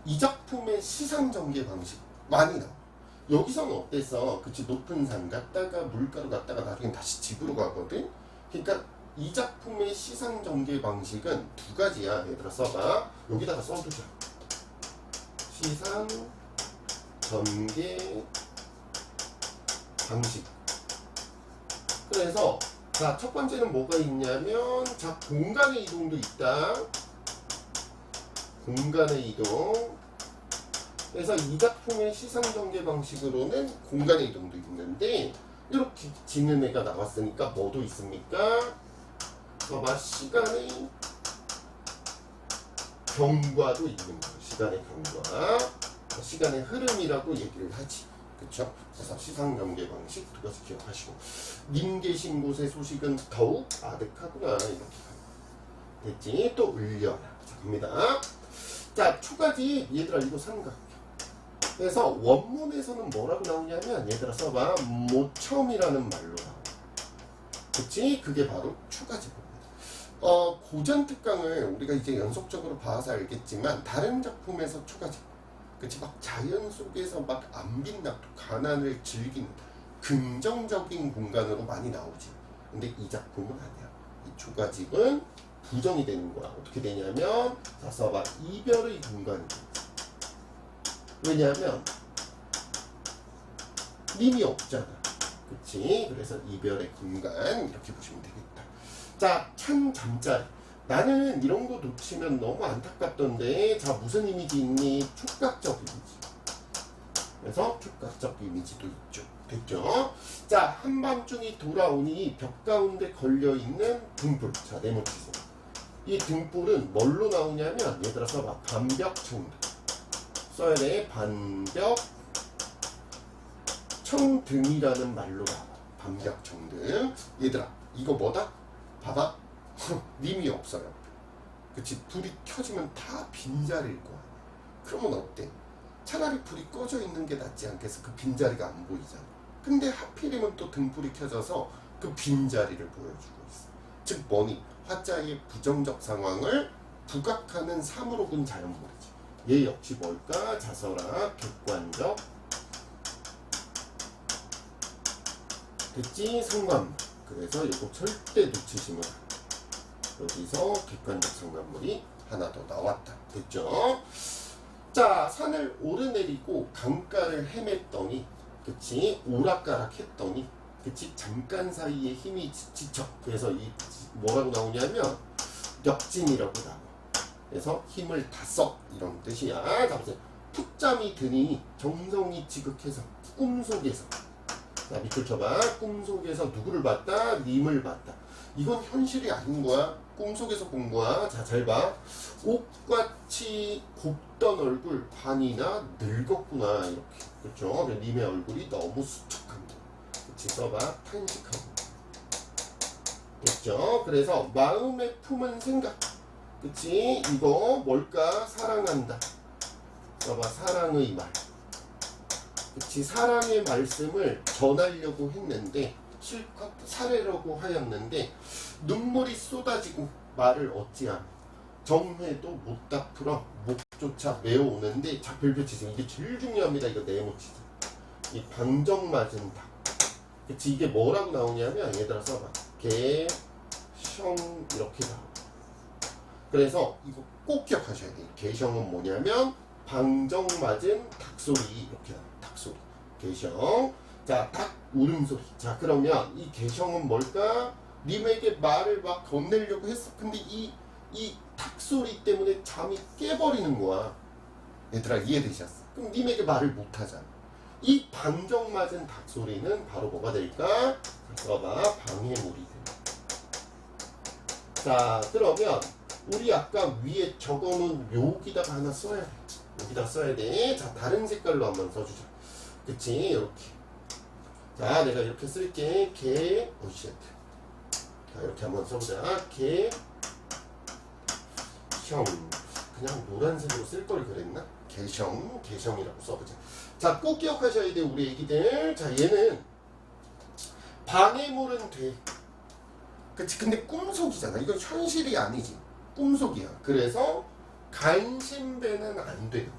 이 작품의 시상 전개 방식 많이 나와. 여기서는 어땠어? 그치? 높은 산 갔다가 물가로 갔다가 나중에 다시 집으로 가거든? 그러니까 이 작품의 시상 전개 방식은 두 가지야. 얘들아 써봐. 여기다가 써두자. 시상 전개 방식. 그래서 자, 첫 번째는 뭐가 있냐면 자, 공간의 이동도 있다. 공간의 이동. 그래서 이 작품의 시상 전개 방식으로는 공간의 이동도 있는데 이렇게 지는 애가 나왔으니까 뭐도 있습니까? 봐봐. 시간의 경과도 있는 거예요. 시간의 경과. 시간의 흐름이라고 얘기를 하지. 그쵸? 그래서 시상 전개 방식 두 가지 기억하시고. 님 계신 곳의 소식은 더욱 아득하구나. 이렇게. 됐지? 또 울려라. 자, 갑니다. 자, 초가지 얘들아 이거 삼각. 그래서 원문에서는 뭐라고 나오냐면 얘들아 써봐. 모첨이라는 말로 나와. 그치? 그게 바로 초가지법입니다. 고전 특강을 우리가 이제 연속적으로 봐서 알겠지만 다른 작품에서 초가지. 그치, 막 자연 속에서 막 안 빛나고 가난을 즐기는 긍정적인 공간으로 많이 나오지. 근데 이 작품은 아니야. 이 초가집은 부정이 되는 거야. 어떻게 되냐면, 자, 써봐. 이별의 공간이 되지. 왜냐하면 님이 없잖아. 그치? 그래서 이별의 공간 이렇게 보시면 되겠다. 자, 찬 잠자리. 나는 이런 거 놓치면 너무 안타깝던데, 자, 무슨 이미지 있니? 촉각적 이미지. 그래서 촉각적 이미지도 있죠. 됐죠? 자, 한밤중이 돌아오니 벽 가운데 걸려있는 등불. 자, 네모치세요. 이 등불은 뭘로 나오냐면, 얘들아 써봐. 반벽청등. 써야 돼. 반벽 청등이라는 말로 나와. 반벽청등. 얘들아, 이거 뭐다? 봐봐. 님이 없어요. 그치? 불이 켜지면 다 빈자리일 거야. 그러면 어때? 차라리 불이 꺼져 있는 게 낫지 않겠어? 그 빈자리가 안 보이잖아. 근데 하필이면 또 등불이 켜져서 그 빈자리를 보여주고 있어. 즉 뭐니? 화자의 부정적 상황을 부각하는 사물로 본 자연물이지. 얘 역시 뭘까? 자서라 객관적. 됐지? 상관물. 그래서 이거 절대 놓치시면 안 돼. 여기서 객관적 상관물이 하나 더 나왔다. 됐죠? 자, 산을 오르내리고 강가를 헤맸더니, 그치? 오락가락 했더니, 그치? 잠깐 사이에 힘이 지쳐. 그래서 이 뭐라고 나오냐면 역진이라고 나와. 그래서 힘을 다 써. 이런 뜻이야. 자, 보세요. 푹잠이 드니 정성이 지극해서 꿈속에서. 자, 밑줄 쳐봐. 꿈속에서 누구를 봤다? 님을 봤다. 이건 현실이 아닌 거야. 꿈속에서 본 거야. 자, 잘 봐. 옷같이 곱던 얼굴 반이나 늙었구나. 이렇게. 그렇죠? 님의 얼굴이 너무 수척합니다. 그치? 써봐. 탄식합니다. 됐죠? 그래서 마음에 품은 생각. 그치? 이거 뭘까? 사랑한다. 써봐. 사랑의 말. 그치? 사랑의 말씀을 전하려고 했는데 실컷 사례라고 하였는데 눈물이 쏟아지고 말을 어찌하며 정회도 못다 풀어 목조차 메어오는데. 자, 별표 치세요. 이게 제일 중요합니다. 이거 네모치세요. 이 방정 맞은 닭. 그치? 이게 뭐라고 나오냐면 얘들아 써봐. 개, 형 이렇게 나와. 그래서 이거 꼭 기억하셔야 돼요. 개성은 뭐냐면 방정 맞은 닭소리 이렇게 나와. 닭소리. 개성. 자, 닭 울음소리. 자, 그러면 이 개성은 뭘까? 님에게 말을 막 건네려고 했어. 근데 이 닭소리 때문에 잠이 깨버리는 거야. 얘들아, 이해되셨어? 그럼 님에게 말을 못하잖아. 이 방정 맞은 닭소리는 바로 뭐가 될까? 써봐. 방해물이 돼. 자, 그러면 우리 아까 위에 적어놓은 여기다가 하나 써야 돼. 여기다 써야 돼. 자, 다른 색깔로 한번 써주자. 그치? 이렇게. 자, 내가 이렇게 쓸게. 개, 오쉣. 자, 이렇게 한번 써보자. 개, 형. 그냥 노란색으로 쓸 걸 그랬나? 개성, 개성이라고 써보자. 자, 꼭 기억하셔야 돼, 우리 애기들. 자, 얘는 방해물은 돼. 그치? 근데 꿈속이잖아. 이건 현실이 아니지. 꿈속이야. 그래서 간신배는 안 돼요.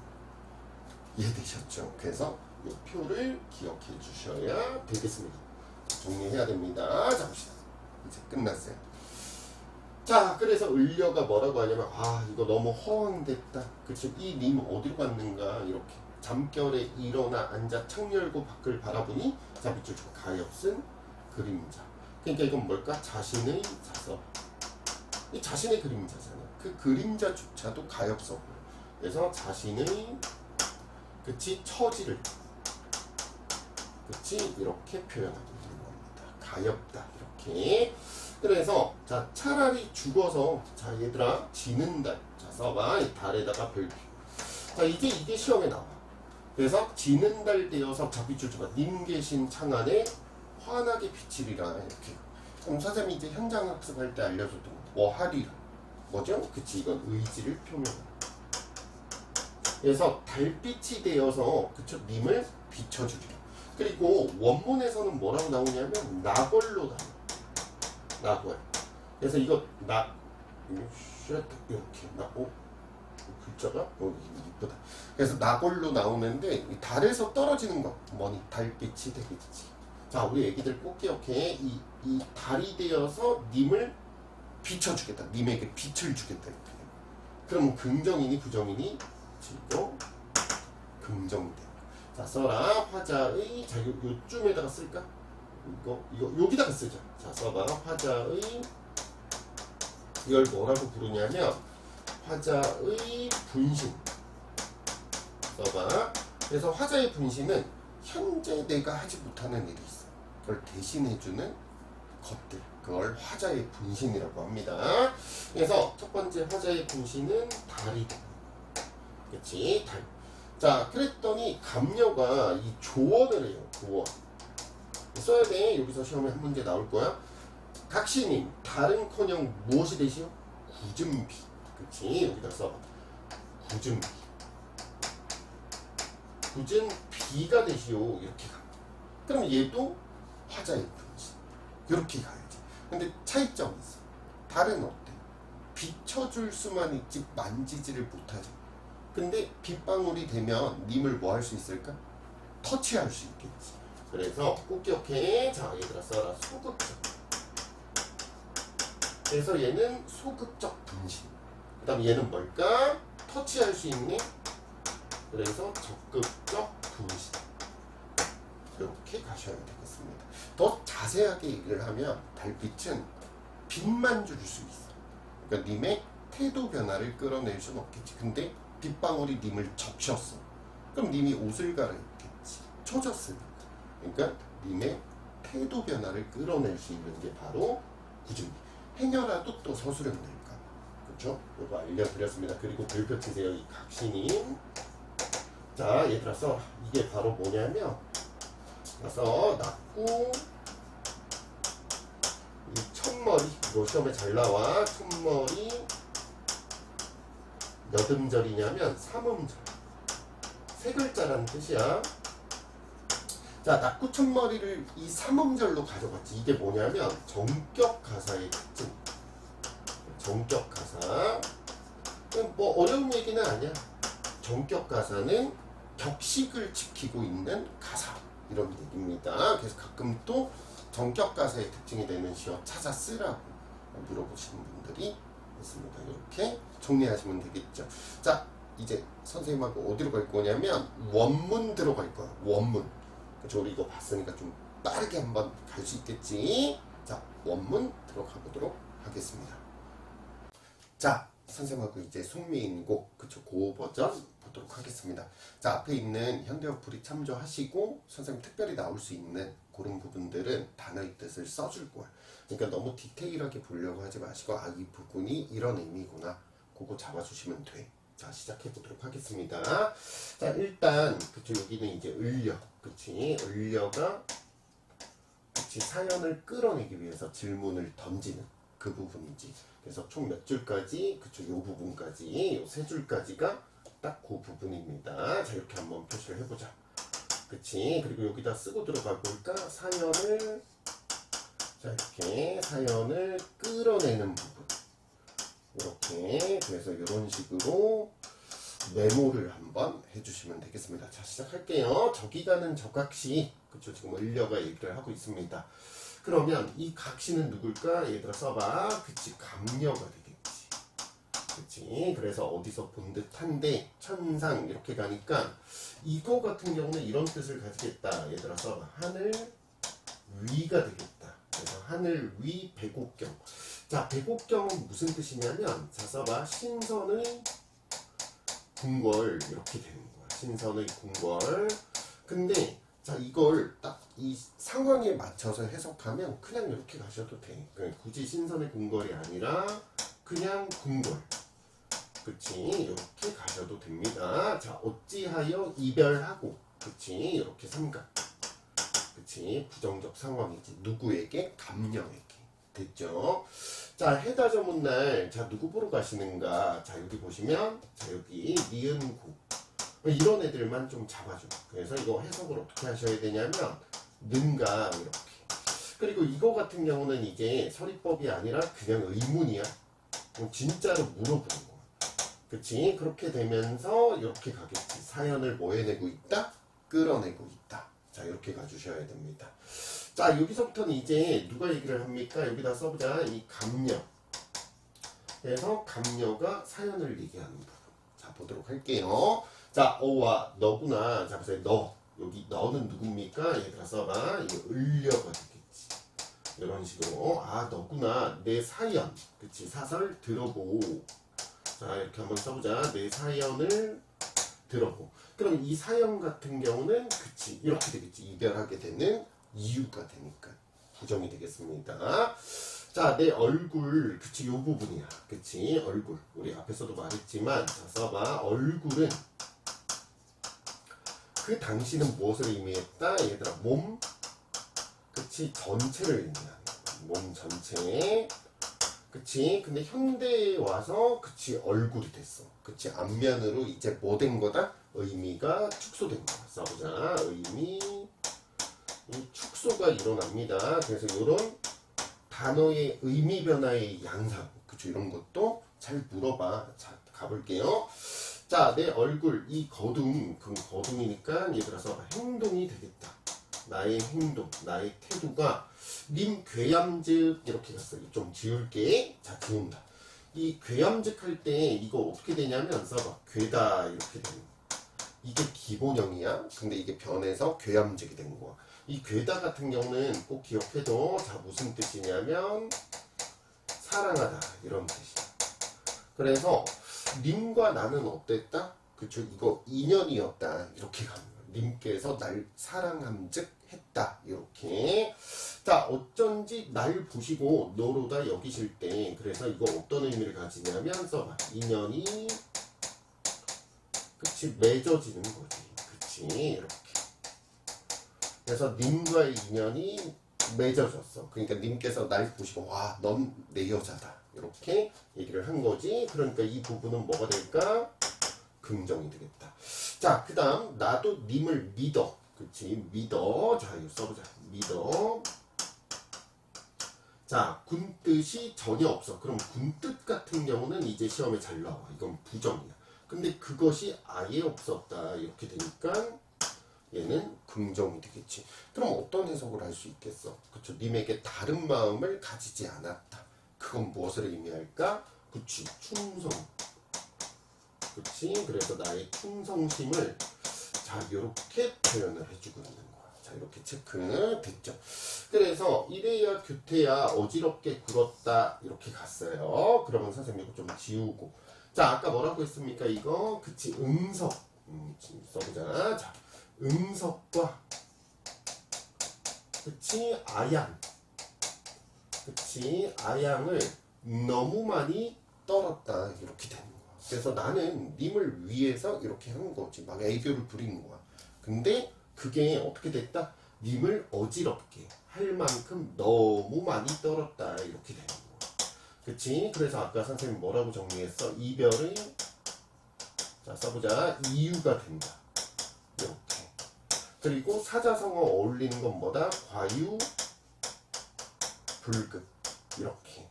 이해되셨죠? 그래서 이 표를 기억해 주셔야 되겠습니다. 정리해야 됩니다. 자, 봅시다. 이제 끝났어요. 자, 그래서 을려가 뭐라고 하냐면, 아, 이거 너무 허황됐다. 그쵸? 이 님 어디로 갔는가? 이렇게. 잠결에 일어나 앉아 창 열고 밖을 바라보니, 자, 밑줄 치고 가엾은 그림자. 그러니까 이건 뭘까? 자신의 자서. 이 자신의 그림자잖아. 그 그림자조차도 가엾어 보여. 그래서 자신의, 그치? 처지를, 그치? 이렇게 표현하고 있는 겁니다. 가엾다. 이렇게. 그래서 자, 차라리 죽어서, 자, 얘들아, 지는 달. 자, 써봐. 이 달에다가 별표. 자, 이제 이게 시험에 나와. 그래서 지는 달 되어서 잡빗줄 쳐봐. 님 계신 창 안에 환하게 비치리라. 이렇게. 그럼 선생님이 이제 현장 학습할 때 알려줬던 거. 뭐 하리라. 뭐죠? 그치? 이건 의지를 표명한다. 그래서 달빛이 되어서, 그쵸? 님을 비춰주리라. 그리고 원문에서는 뭐라고 나오냐면 나걸로 나와. 나걸. 그래서 이거 이렇게 나오. 글자가 이쁘다. 그래서 나골로 나오는데 이 달에서 떨어지는 거 뭐니? 달빛이 되겠지. 자, 우리 애기들 꼭 기억해. 이 달이 되어서 님을 비춰주겠다. 님에게 빛을 주겠다. 이렇게. 그럼 긍정이니 부정이니? 지금 긍정이 돼. 자, 써라. 화자의. 자, 요쯤에다가 쓸까? 이거 여기다가 쓰자. 자, 써봐. 화자의. 이걸 뭐라고 부르냐면 화자의 분신. 써봐. 그래서 화자의 분신은 현재 내가 하지 못하는 일이 있어. 그걸 대신해주는 것들. 그걸 화자의 분신이라고 합니다. 그래서 첫 번째 화자의 분신은 달이 돼. 그치? 달. 자, 그랬더니 감녀가 이 조언을 해요. 조언. 써야 돼. 여기서 시험에 한 문제 나올 거야. 각시님, 달은커녕 무엇이 되시오? 굳은비. 그치? 여기다 써봐. 굳은비. 굳은 비가 되시오. 이렇게 가. 그럼 얘도 화자의 분신. 이렇게 가야지. 근데 차이점이 있어. 달은 어때? 비춰줄 수만 있지 만지지를 못하죠. 근데 빗방울이 되면 님을 뭐 할 수 있을까? 터치할 수 있겠지. 그래서 꼭 기억해. 자, 얘들아 써라. 소극적. 그래서 얘는 소극적 분신. 그 다음 얘는 뭘까? 터치할 수 있니? 그래서 적극적 분신. 이렇게 가셔야 되겠습니다. 더 자세하게 얘기를 하면 달빛은 빛만 줄 수 있어. 그러니까 님의 태도 변화를 끌어낼 수는 없겠지. 근데 빗방울이 님을 적셨어. 그럼 님이 옷을 갈아입겠지. 젖었으니까. 그러니까 님의 태도 변화를 끌어낼 수 있는 게 바로 굳은비. 행여라도 또 서술형 될까. 그렇죠? 이거 알려드렸습니다. 그리고 별표 치세요. 이 각신님. 자, 얘들아 써. 이게 바로 뭐냐면 그래서 낙구 이 첫머리. 이거 시험에 잘 나와. 첫머리 몇 음절이냐면 3음절. 세 글자라는 뜻이야. 자, 낙구 첫머리를 이 3음절로 가져갔지. 이게 뭐냐면 정격 가사의 특징. 정격 가사. 뭐 어려운 얘기는 아니야. 정격 가사는 격식을 지키고 있는 가사. 이런 얘기입니다. 그래서 가끔 또 정격 가사의 특징이 되는 시어 찾아 쓰라고 물어보시는 분들이 있습니다. 이렇게 정리하시면 되겠죠. 자, 이제 선생님하고 어디로 갈 거냐면 원문 들어갈 거야. 원문. 그렇죠? 우리 이거 봤으니까 좀 빠르게 한번 갈 수 있겠지. 자, 원문 들어가 보도록 하겠습니다. 자, 선생님하고 이제 송미인곡, 그쵸? 고 버전 보도록 하겠습니다. 자, 앞에 있는 현대어플이 참조하시고 선생님 특별히 나올 수 있는 그런 부분들은 단어의 뜻을 써줄 거야. 그러니까 너무 디테일하게 보려고 하지 마시고, 아, 이 부분이 이런 의미구나. 그거 잡아주시면 돼. 자, 시작해 보도록 하겠습니다. 자, 일단 그쵸? 여기는 이제 을려. 그치? 을려가 그치? 사연을 끌어내기 위해서 질문을 던지는 그 부분이지. 그래서 총 몇 줄까지? 그쵸? 요 부분까지, 요 세 줄까지가 딱 그 부분입니다. 자, 이렇게 한번 표시를 해보자. 그치? 그리고 여기다 쓰고 들어가 볼까? 사연을, 자, 이렇게 사연을 끌어내는 부분. 이렇게. 그래서 이런 식으로 메모를 한번 해주시면 되겠습니다. 자, 시작할게요. 저기 가는 저 각시. 그쵸? 지금 을려가 얘기를 하고 있습니다. 그러면 이 각시는 누굴까? 얘들아 써봐. 그치? 감녀가 되겠지. 그치? 그래서 어디서 본 듯한데 천상 이렇게 가니까 이거 같은 경우는 이런 뜻을 가지겠다. 얘들아 써봐. 하늘 위가 되겠다. 그래서 하늘 위 백옥경. 자, 백옥경은 무슨 뜻이냐면, 자, 써봐. 신선의 궁궐 이렇게 되는 거야. 신선의 궁궐. 근데 자, 이걸 딱 이 상황에 맞춰서 해석하면 그냥 이렇게 가셔도 돼. 그러니까 굳이 신선의 궁궐이 아니라 그냥 궁궐. 그치? 이렇게 가셔도 됩니다. 자, 어찌하여 이별하고. 그치? 이렇게 삼각. 그치? 부정적 상황이지. 누구에게? 감녀에게. 됐죠? 자, 해다 저문 날, 자, 누구 보러 가시는가? 자, 여기 보시면, 자, 여기 니은구. 이런 애들만 좀 잡아줘. 그래서 이거 해석을 어떻게 하셔야 되냐면, 는가, 이렇게. 그리고 이거 같은 경우는 이제 서리법이 아니라 그냥 의문이야. 진짜로 물어보는 거야. 그치? 그렇게 되면서 이렇게 가겠지. 사연을 뭐 해내고 있다? 끌어내고 있다. 자, 이렇게 가주셔야 됩니다. 자, 여기서부터는 이제 누가 얘기를 합니까? 여기다 써보자. 이 감녀. 그래서 감녀가 사연을 얘기하는 부분. 자, 보도록 할게요. 자, 어와 너구나. 자, 보세요. 너. 여기 너는 누굽니까? 얘들아 써봐. 이거 을려가 되겠지. 이런 식으로. 아, 너구나. 내 사연. 그치? 사설 들어보. 자, 이렇게 한번 써보자. 내 사연을 들어보. 그럼 이 사연 같은 경우는 그치 이렇게 되겠지. 이별하게 되는 이유가 되니까 부정이 되겠습니다. 자, 내 얼굴. 그치, 요 부분이야. 그치, 얼굴. 우리 앞에서도 말했지만, 자, 써봐. 얼굴은 그 당시는 무엇을 의미했다? 얘들아, 몸. 그치, 전체를 의미하는 거야. 몸 전체. 그치, 근데 현대에 와서 그치 얼굴이 됐어. 그치, 앞면으로 이제 뭐 된 거다? 의미가 축소된 거야. 써보자. 의미, 이 축소가 일어납니다. 그래서 이런 단어의 의미 변화의 양상, 그쵸, 이런 것도 잘 물어봐. 자, 가볼게요. 자, 내 얼굴, 이 거둥, 그 거둥이니까 얘들아 써봐. 행동이 되겠다. 나의 행동, 나의 태도가 님 괴얌즉 이렇게 갔어요. 좀 지울게. 자, 지운다. 이 괴얌즉 할 때 이거 어떻게 되냐면 써봐. 괴다 이렇게 되는 거야. 이게 기본형이야. 근데 이게 변해서 괴얌즉이 된 거야. 이 괴다 같은 경우는 꼭 기억해도 자, 무슨 뜻이냐면 사랑하다 이런 뜻이야. 그래서 님과 나는 어땠다? 그쵸, 이거 인연이었다 이렇게 가는 거야. 님께서 날 사랑함즉 했다 이렇게. 자, 어쩐지 날 보시고 너로다 여기실 때, 그래서 이거 어떤 의미를 가지냐면 써봐. 인연이 그치 맺어지는 거지. 그치, 이렇게. 그래서 님과의 인연이 맺어졌어. 그러니까 님께서 날 보시고 와, 넌 내 여자다 이렇게 얘기를 한 거지. 그러니까 이 부분은 뭐가 될까? 긍정이 되겠다. 자, 그 다음 나도 님을 믿어. 그치, 믿어. 자, 이거 써보자. 믿어. 자, 군뜻이 전혀 없어. 그럼 군뜻 같은 경우는 이제 시험에 잘 나와. 이건 부정이야. 근데 그것이 아예 없었다 이렇게 되니까 얘는 긍정이 되겠지. 그럼 어떤 해석을 할 수 있겠어? 그쵸, 님에게 다른 마음을 가지지 않았다. 그건 무엇을 의미할까? 그치, 충성. 그치, 그래서 나의 충성심을 자, 이렇게 표현을 해주고 있는 거야. 자, 이렇게 체크 됐죠. 그래서 이래야 교태야 어지럽게 굴었다 이렇게 갔어요. 그러면 선생님 이거 좀 지우고. 자, 아까 뭐라고 했습니까? 이거 그치, 응석. 써보자. 자, 응석과 그치, 아양. 그치, 아양을 너무 많이 떨었다 이렇게 되는 거야. 그래서 나는 님을 위해서 이렇게 한 거지. 막 애교를 부리는 거야. 근데 그게 어떻게 됐다? 님을 어지럽게 할 만큼 너무 많이 떨었다 이렇게 되는 거야. 그치? 그래서 아까 선생님 뭐라고 정리했어? 이별의, 자, 써보자. 이유가 된다 이렇게. 그리고 사자성어 어울리는 건 뭐다? 과유 불급 이렇게.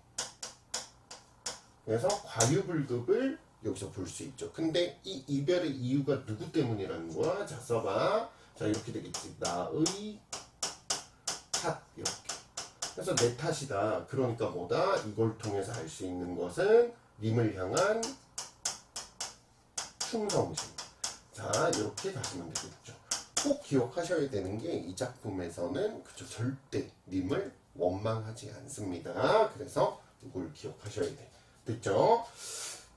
그래서 과유불급을 여기서 볼 수 있죠. 근데 이 이별의 이유가 누구 때문이라는 거야? 자, 써봐. 자, 이렇게 되겠지. 나의 탓 이렇게. 그래서 내 탓이다. 그러니까 뭐다? 이걸 통해서 알 수 있는 것은 님을 향한 충성심. 자, 이렇게 가시면 되겠죠. 꼭 기억하셔야 되는 게 이 작품에서는 그쵸, 절대 님을 원망하지 않습니다. 그래서 이걸 기억하셔야 돼. 됐죠?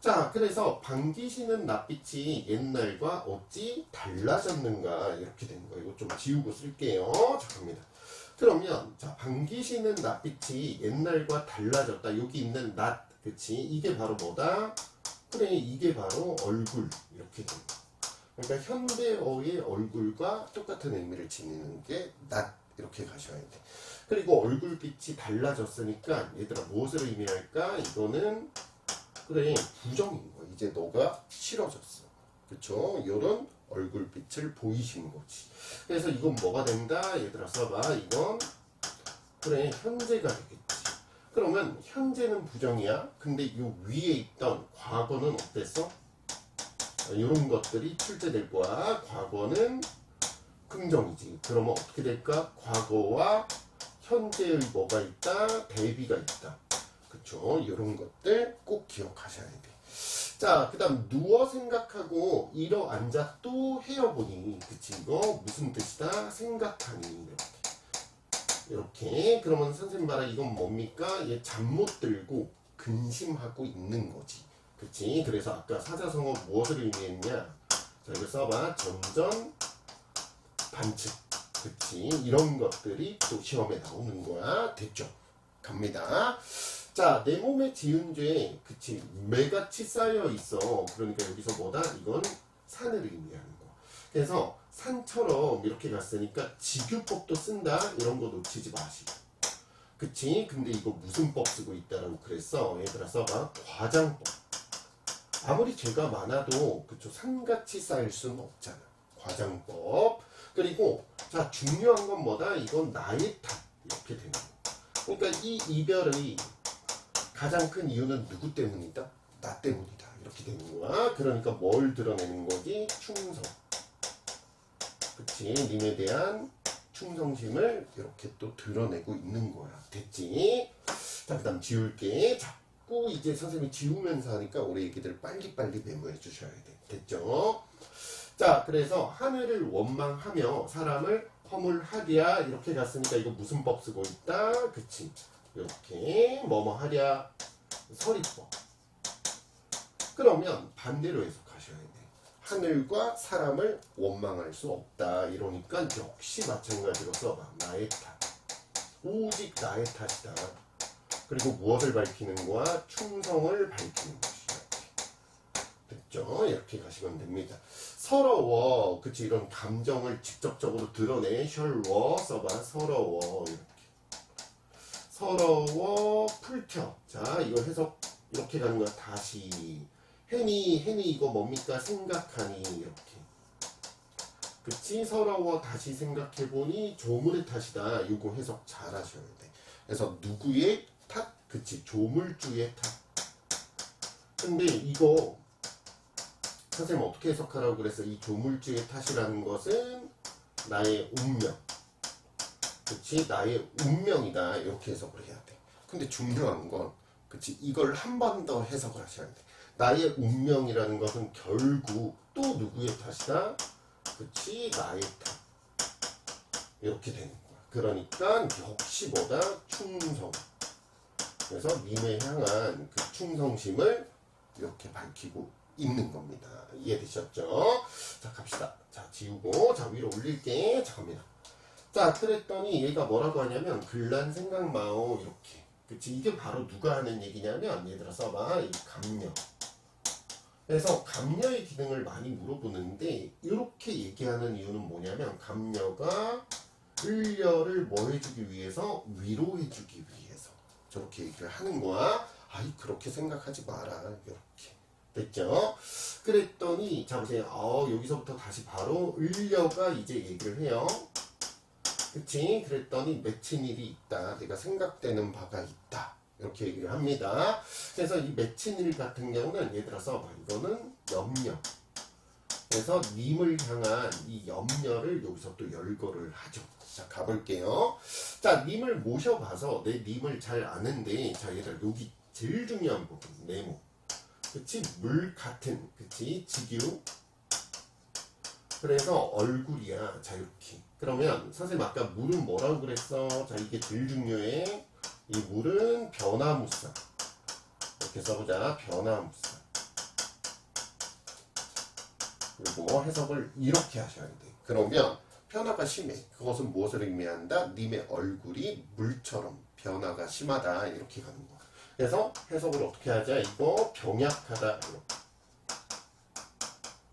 자, 그래서 반기시는 낯빛이 옛날과 어찌 달라졌는가 이렇게 되는 거예요. 이거 좀 지우고 쓸게요. 자, 갑니다. 그러면 자, 반기시는 낯빛이 옛날과 달라졌다. 여기 있는 낯, 그치? 이게 바로 뭐다? 그래, 이게 바로 얼굴 이렇게 되는 거예요. 그러니까 현대어의 얼굴과 똑같은 의미를 지니는 게 낯 이렇게 가셔야 돼. 그리고 얼굴빛이 달라졌으니까 얘들아 무엇을 의미할까? 이거는 그래, 부정인 거야. 이제 너가 싫어졌어. 그쵸? 요런 얼굴빛을 보이신 거지. 그래서 이건 뭐가 된다? 얘들아 써봐. 이건 그래, 현재가 되겠지. 그러면 현재는 부정이야. 근데 요 위에 있던 과거는 어땠어? 이런 것들이 출제될 거야. 과거는 긍정이지. 그러면 어떻게 될까? 과거와 현재의 뭐가 있다? 대비가 있다. 그쵸? 이런 것들 꼭 기억하셔야 돼. 자, 그 다음 누워 생각하고 일어 앉아 또 헤어보니. 그치? 이거 무슨 뜻이다? 생각하니. 이렇게. 그러면 선생님 말아 이건 뭡니까? 얘 잠 못 들고 근심하고 있는 거지. 그치? 그래서 아까 사자성어 무엇을 의미했냐? 자, 이거 써봐. 전전 반측. 그치? 이런 것들이 또 시험에 나오는 거야. 됐죠? 갑니다. 자, 내 몸에 지은 죄, 그치? 매같이 쌓여 있어. 그러니까 여기서 뭐다? 이건 산을 의미하는 거. 그래서 산처럼 이렇게 갔으니까 지규법도 쓴다. 이런 거 놓치지 마시고. 그치? 근데 이거 무슨 법 쓰고 있다라고 그랬어? 얘들아 써봐. 과장법. 아무리 죄가 많아도 그쵸? 산같이 쌓일 수는 없잖아. 과장법. 그리고 자, 중요한 건 뭐다? 이건 나의 탓. 이렇게 되는 거. 그러니까 이 이별의 가장 큰 이유는 누구 때문이다? 나 때문이다. 이렇게 되는 거야. 그러니까 뭘 드러내는 거지? 충성. 그치? 님에 대한 충성심을 이렇게 또 드러내고 있는 거야. 됐지? 자, 그 다음 지울게. 자꾸 이제 선생님이 지우면서 하니까 우리 애기들 빨리빨리 메모해 주셔야 돼. 됐죠? 자, 그래서 하늘을 원망하며 사람을 허물하랴. 이렇게 갔으니까 이거 무슨 법 쓰고 있다? 그치? 이렇게 뭐뭐 하랴. 서리법. 그러면 반대로 해석하셔야 돼. 하늘과 사람을 원망할 수 없다. 이러니까 역시 마찬가지로 써봐. 나의 탓. 오직 나의 탓이다. 그리고 무엇을 밝히는 거야? 충성을 밝히는 것이야. 됐죠? 이렇게 가시면 됩니다. 서러워. 그치? 이런 감정을 직접적으로 드러내. 셜워 써봐. 서러워. 이렇게. 서러워 풀텨. 자, 이거 해석 이렇게 가는 거야. 다시. 해니 이거 뭡니까? 생각하니. 이렇게. 그치? 서러워 다시 생각해보니 조물의 탓이다. 이거 해석 잘 하셔야 돼. 그래서 누구의 탓? 그치? 조물주의 탓. 근데 이거 선생님 어떻게 해석하라고 그랬어? 이 조물주의 탓이라는 것은 나의 운명. 그치? 나의 운명이다. 이렇게 해석을 해야 돼. 근데 중요한 건 그치? 이걸 한 번 더 해석을 하셔야 돼. 나의 운명이라는 것은 결국 또 누구의 탓이다? 그치? 나의 탓. 이렇게 되는 거야. 그러니까 역시 뭐다? 충성. 그래서 님에 향한 그 충성심을 이렇게 밝히고 있는 겁니다. 이해되셨죠? 자, 갑시다. 자, 지우고 자, 위로 올릴게. 자, 갑니다. 자, 그랬더니 얘가 뭐라고 하냐면 글란 생각마오. 이렇게. 그치? 이게 바로 누가 하는 얘기냐면 얘들아 써봐. 이 감녀. 그래서 감녀의 기능을 많이 물어보는데 이렇게 얘기하는 이유는 뭐냐면 감녀가 을려를 뭐 해주기 위해서? 위로해주기 위해서 저렇게 얘기를 하는 거야. 아이 그렇게 생각하지 마라. 이렇게 됐죠? 그랬더니 자 보세요. 여기서부터 다시 바로 을려가 이제 얘기를 해요. 그치? 그랬더니 맺힌 일이 있다. 내가 생각되는 바가 있다. 이렇게 얘기를 합니다. 그래서 이 맺힌 일 같은 경우는 얘들아 써봐. 이거는 염려. 그래서 님을 향한 이 염려를 여기서 또 열거를 하죠. 자, 가볼게요. 자, 님을 모셔봐서 내 님을 잘 아는데, 자, 얘들아, 여기 제일 중요한 부분, 네모. 그치? 물 같은, 그치? 직유. 그래서 얼굴이야. 자, 이렇게. 그러면, 선생님 아까 물은 뭐라고 그랬어? 자, 이게 제일 중요해. 이 물은 변화무쌍. 이렇게 써보자. 변화무쌍. 그리고 해석을 이렇게 하셔야 돼. 그러면 변화가 심해. 그것은 무엇을 의미한다? 님의 얼굴이 물처럼 변화가 심하다. 이렇게 가는 거야. 그래서 해석을 어떻게 하자? 이거 병약하다. 이렇게.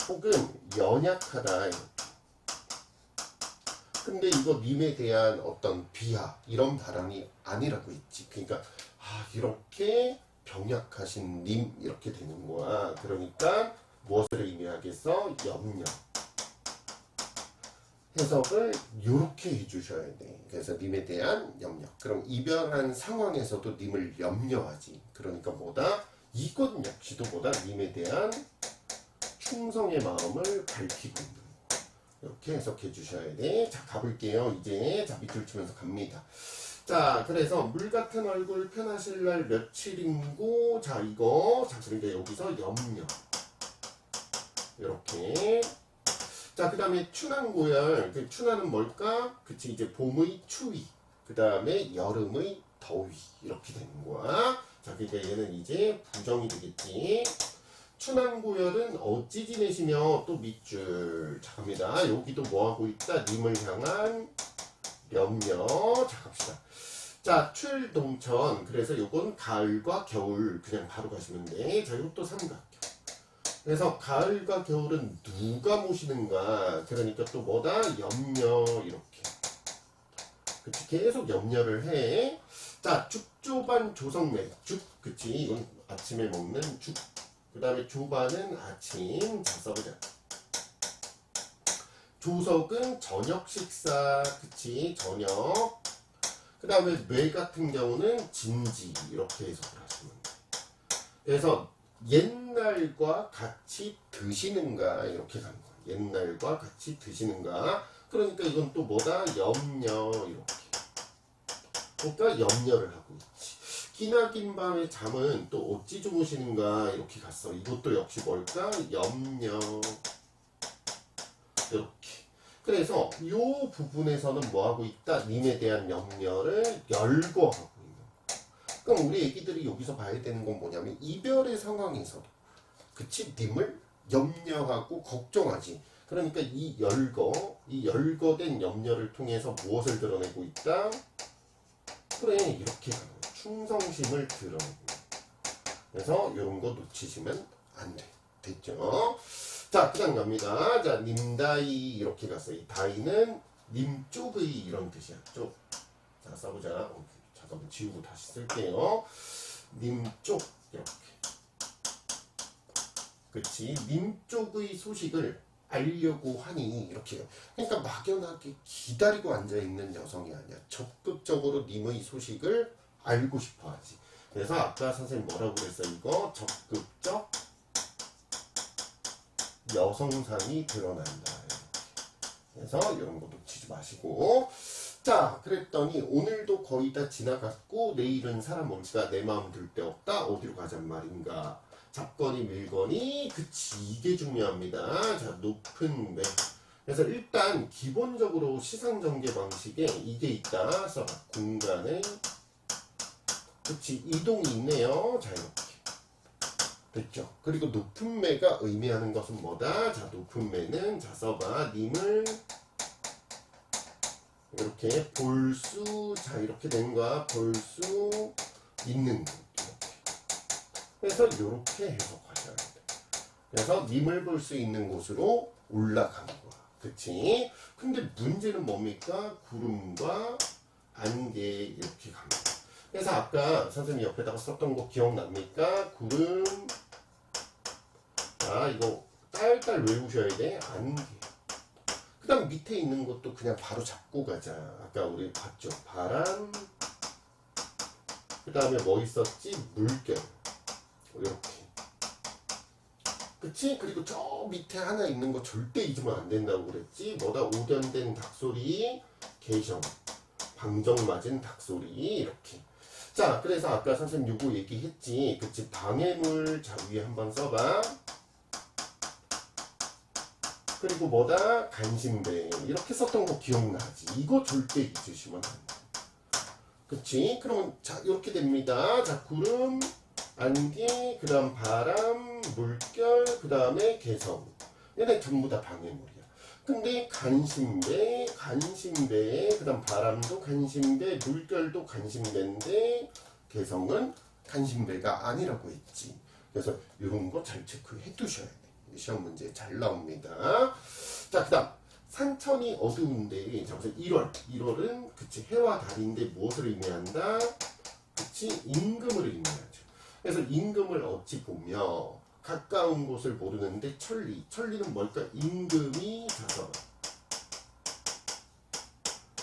혹은 연약하다. 이렇게. 근데 이거 님에 대한 어떤 비하 이런 발언이 아니라고 했지. 그러니까 이렇게 병약하신 님 이렇게 되는 거야. 그러니까 무엇을 의미하겠어? 염려. 해석을 이렇게 해주셔야 돼. 그래서 님에 대한 염려. 그럼 이별한 상황에서도 님을 염려하지. 그러니까 뭐다? 이건 역시도 뭐다? 님에 대한 충성의 마음을 밝히고 있는 거. 이렇게 해석해 주셔야 돼. 자, 가볼게요. 이제 자, 밑줄 치면서 갑니다. 자, 그래서 물 같은 얼굴 편하실 날 며칠인고, 자, 이거, 자, 그러니까 여기서 염려. 이렇게. 자, 그 다음에 춘한고열. 그 춘하는 뭘까? 그치, 이제 봄의 추위. 그 다음에 여름의 더위. 이렇게 되는 거야. 자, 그러니까 얘는 이제 부정이 되겠지. 춘한고열은 어찌 지내시며 또 밑줄. 자, 갑니다. 여기도 뭐하고 있다? 님을 향한 염려. 자, 갑시다. 자, 출동천. 그래서 요건 가을과 겨울. 그냥 바로 가시면 돼. 자, 이것도 삼각형. 그래서 가을과 겨울은 누가 모시는가? 그러니까 또 뭐다? 염려. 이렇게. 그치? 계속 염려를 해. 자, 죽조반 조성맥. 죽. 그치? 이건 아침에 먹는 죽. 그 다음에 조반은 아침. 자, 써보자. 조석은 저녁 식사. 그치? 저녁. 그 다음에 뇌 같은 경우는 진지. 이렇게 해석을 하시면 돼. 그래서 옛날과 같이 드시는가 이렇게 가는 거야. 옛날과 같이 드시는가. 그러니까 이건 또 뭐다? 염려. 이렇게. 그러니까 염려를 하고 있지. 기나긴 밤에 잠은 또 어찌 주무시는가 이렇게 갔어. 이것도 역시 뭘까? 염려. 이렇게. 그래서 이 부분에서는 뭐하고 있다? 님에 대한 염려를 열거하고 있는 거야. 그럼 우리 애기들이 여기서 봐야 되는 건 뭐냐면 이별의 상황에서도 그치? 님을 염려하고 걱정하지. 그러니까 이 열거된 염려를 통해서 무엇을 드러내고 있다? 그래, 이렇게 가는 거야. 충성심을 드러내고 있는 거야. 그래서 이런 거 놓치시면 안 돼. 됐죠? 자, 그 다음 갑니다. 자, 님다이 이렇게 갔어요. 이 다이는 님 쪽의 이런 뜻이야. 쪽. 자, 써보자. 잠깐만 지우고 다시 쓸게요. 님 쪽. 이렇게. 그치? 님 쪽의 소식을 알려고 하니 이렇게. 그러니까 막연하게 기다리고 앉아있는 여성이 아니야. 적극적으로 님의 소식을 알고 싶어 하지. 그래서 아까 선생님 뭐라고 그랬어? 이거 적극적 여성상이 드러난다. 그래서 이런 거 놓치지 마시고. 자, 그랬더니 오늘도 거의 다 지나갔고 내일은 사람 올까? 내 마음 들 데 없다. 어디로 가잔 말인가? 잡거니 밀거니. 그치, 이게 중요합니다. 자, 높은 매. 그래서 일단 기본적으로 시상전개 방식에 이게 있다. 써봐. 공간에 그치, 이동이 있네요. 자, 이렇게 됐죠. 그리고 높은 매가 의미하는 것은 뭐다? 자, 높은 매는 자, 써봐. 님을 이렇게 볼 수, 자, 이렇게 된 거야. 볼 수 있는 곳. 그래서 이렇게 해석하셔야 돼. 그래서 님을 볼 수 있는 곳으로 올라가는 거야. 그치? 근데 문제는 뭡니까? 구름과 안개 이렇게 갑니다. 그래서 아까 선생님 옆에다가 썼던 거 기억납니까? 구름. 자, 이거 딸딸 외우셔야 돼. 안개. 그 다음 밑에 있는 것도 그냥 바로 잡고 가자. 아까 우리 봤죠? 바람. 그 다음에 뭐 있었지? 물결. 이렇게. 그치? 그리고 저 밑에 하나 있는 거 절대 잊으면 안 된다고 그랬지? 뭐다? 오견된 닭소리, 개성, 방정 맞은 닭소리, 이렇게. 자, 그래서 아까 선생님 요거 얘기했지? 그치? 방해물, 자, 위에 한번 써봐. 그리고 뭐다? 간신배. 이렇게 썼던 거 기억나지? 이거 절대 잊으시면 안 돼. 그치? 그러면, 자, 이렇게 됩니다. 자, 구름, 안개, 그 다음 바람, 물결, 그 다음에 개성. 얘네 전부 다 방해물이야. 근데 간신배, 그 다음 바람도 간신배, 물결도 간신배인데 개성은 간신배가 아니라고 했지. 그래서 이런 거 잘 체크해 두셔야 돼. 시험 문제 잘 나옵니다. 자, 그 다음 산천이 어두운데, 자, 1월은 그치, 해와 달인데 무엇을 의미한다? 그치, 임금을 의미하죠. 그래서 임금을 어찌 보며 가까운 곳을 모르는데 천리는 뭘까? 임금이 가서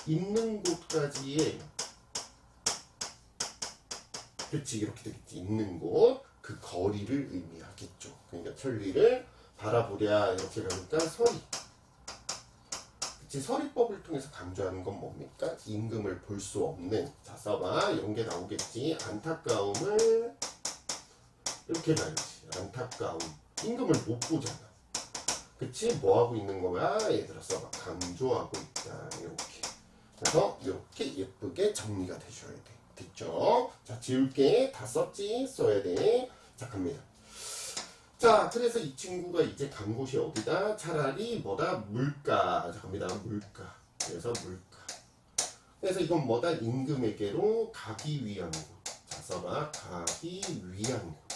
있는 곳까지의, 그치, 이렇게 되겠지. 있는 곳, 그 거리를 의미하겠죠. 그러니까 천리를 바라보랴 이렇게 가니까 서리. 그치, 서리법을 통해서 강조하는 건 뭡니까? 임금을 볼 수 없는. 자, 써봐. 이런 게 나오겠지. 안타까움을 이렇게 가야지. 안타까움. 임금을 못 보잖아. 그치? 뭐 하고 있는 거야? 얘들아 써봐. 강조하고 있다. 이렇게. 그래서 이렇게 예쁘게 정리가 되셔야 돼. 됐죠? 자, 지울게. 다 썼지? 써야 돼. 자, 갑니다. 자, 그래서 이 친구가 이제 간 곳이 어디다? 차라리 뭐다? 물가. 자, 갑니다. 물가. 그래서 물가. 그래서 이건 뭐다? 임금에게로 가기 위한 곳. 자, 써봐. 가기 위한 곳.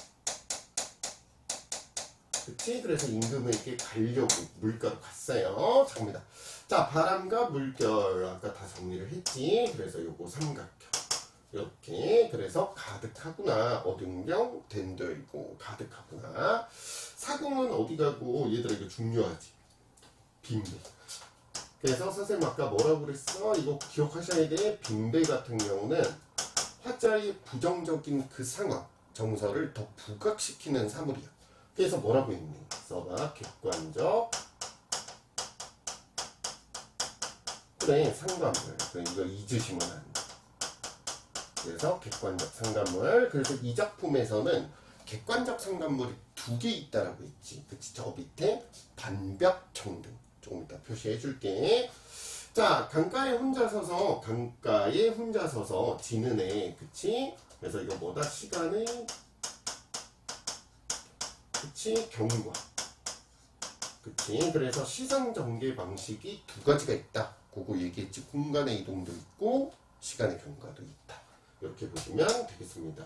그치? 그래서 임금에게 가려고 물가로 갔어요. 자, 갑니다. 자, 바람과 물결. 아까 다 정리를 했지? 그래서 요거 삼각형. 이렇게. 그래서 가득하구나. 어등경 된도이고 가득하구나. 사궁은 어디 가고 얘들아 이거 중요하지. 빈배. 그래서 선생님 아까 뭐라고 그랬어? 이거 기억하셔야 돼. 빈배 같은 경우는 화자의 부정적인 그 상황 정서를 더 부각시키는 사물이야. 그래서 뭐라고 했니? 써봐. 객관적. 그래 상관물. 그래, 이거 잊으시면 안 돼. 그래서 객관적 상관물. 그래서 이 작품에서는 객관적 상관물이 2개 있다라고 했지. 그치? 저 밑에 반벽청등. 조금 이따 표시해 줄게. 자, 강가에 혼자 서서 지는 애. 그치? 그래서 이거 뭐다? 시간의 그치? 경과. 그치? 그래서 시상 전개 방식이 2가지가 있다. 그거 얘기했지. 공간의 이동도 있고 시간의 경과도 있다. 이렇게 보시면 되겠습니다.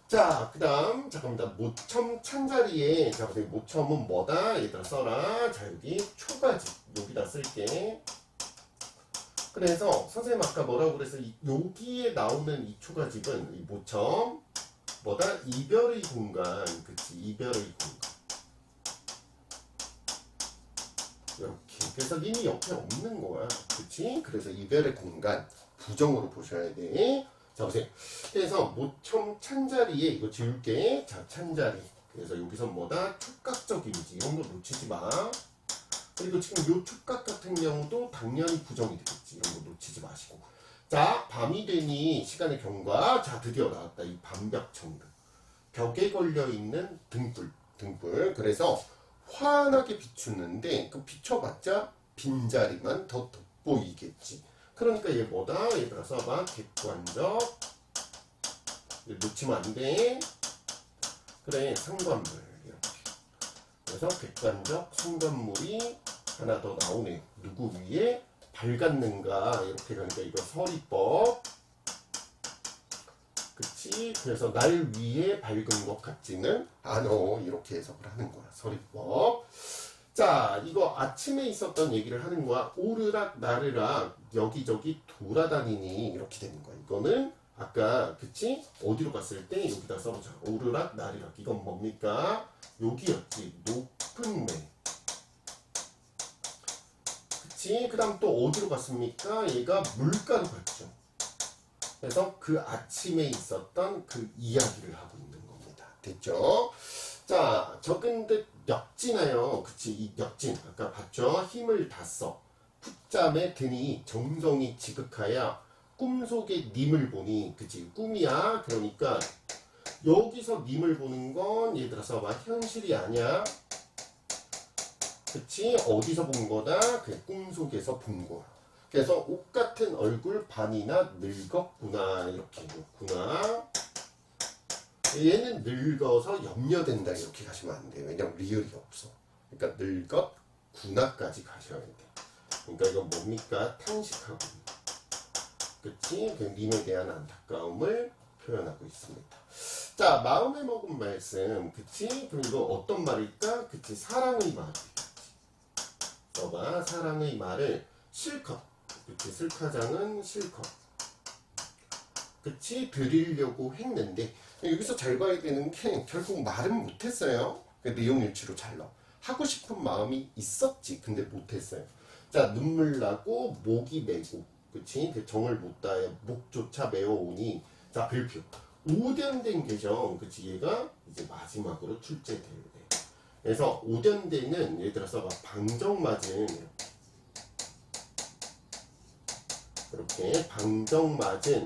자, 그 다음, 잠깐만, 모첨 찬자리에, 자, 모첨은 뭐다? 얘들아 써라. 자, 여기 초가집. 여기다 쓸게. 그래서, 선생님 아까 뭐라고 그래서, 여기에 나오는 이 초가집은, 이 모첨, 뭐다? 이별의 공간. 그치, 이별의 공간. 이렇게. 그래서 이미 옆에 없는 거야. 그치? 그래서 이별의 공간. 부정으로 보셔야 돼. 자, 보세요. 그래서 모첨 찬자리에 이거 지울게. 자, 찬자리. 그래서 여기서 뭐다? 촉각적 이미지. 이런 거 놓치지 마. 그리고 지금 요 촉각 같은 경우도 당연히 부정이 되겠지. 이런 거 놓치지 마시고. 자, 밤이 되니 시간의 경과. 자, 드디어 나왔다. 이 반벽청등. 벽에 걸려있는 등불. 그래서 환하게 비추는데 그 비춰봤자 빈자리만 더 돋보이겠지. 그러니까 얘 뭐다? 얘들아 써봐. 객관적. 놓치면 안 돼. 그래, 상관물. 이렇게. 그래서 객관적 상관물이 하나 더 나오네요. 누구 위에 밝았는가. 이렇게 가니까 이거 서리법. 그치? 그래서 날 위에 밝은 것 같지는 않아. 이렇게 해석을 하는 거야. 서리법. 자, 이거 아침에 있었던 얘기를 하는 거야. 오르락 나르락 여기저기 돌아다니니 이렇게 되는 거야. 이거는 아까 그치? 어디로 갔을 때 여기다 써보자. 오르락 나르락 이건 뭡니까? 여기였지. 높은 매. 그치? 그 다음 또 어디로 갔습니까? 얘가 물가로 갔죠. 그래서 그 아침에 있었던 그 이야기를 하고 있는 겁니다. 됐죠? 자, 적은 듯 역진하여. 그치? 이 역진. 아까 봤죠? 힘을 다 써. 풋잠에 드니 정성이 지극하여 꿈속에 님을 보니. 그치? 꿈이야. 그러니까 여기서 님을 보는 건 얘들아 써봐. 현실이 아니야. 그치? 어디서 본 거다? 그 꿈속에서 본 거야. 그래서 옷 같은 얼굴 반이나 늙었구나. 이렇게 놓구나. 얘는 늙어서 염려된다. 이렇게 가시면 안 돼요. 왜냐면 리을이 없어. 그러니까 늙었구나까지 가셔야 돼. 그러니까 이건 뭡니까? 탄식하고. 그치? 그 님에 대한 안타까움을 표현하고 있습니다. 자, 마음에 먹은 말씀. 그치? 그럼 이거 어떤 말일까? 그치? 사랑의 말이. 써봐. 사랑의 말을 실컷. 그치? 슬카장은 실컷. 그치? 드리려고 했는데 여기서 잘 봐야 되는 게 결국 말은 못했어요. 내용 일치로 잘 넣어. 하고 싶은 마음이 있었지. 근데 못했어요. 자, 눈물 나고 목이 메고. 그치? 정을 못 다해 목조차 메어오니. 자, 별표. 오련된 계정. 그치? 얘가 이제 마지막으로 출제될 때. 그래서 오전대는 예를 들어서 방정맞은 이렇게 방정맞은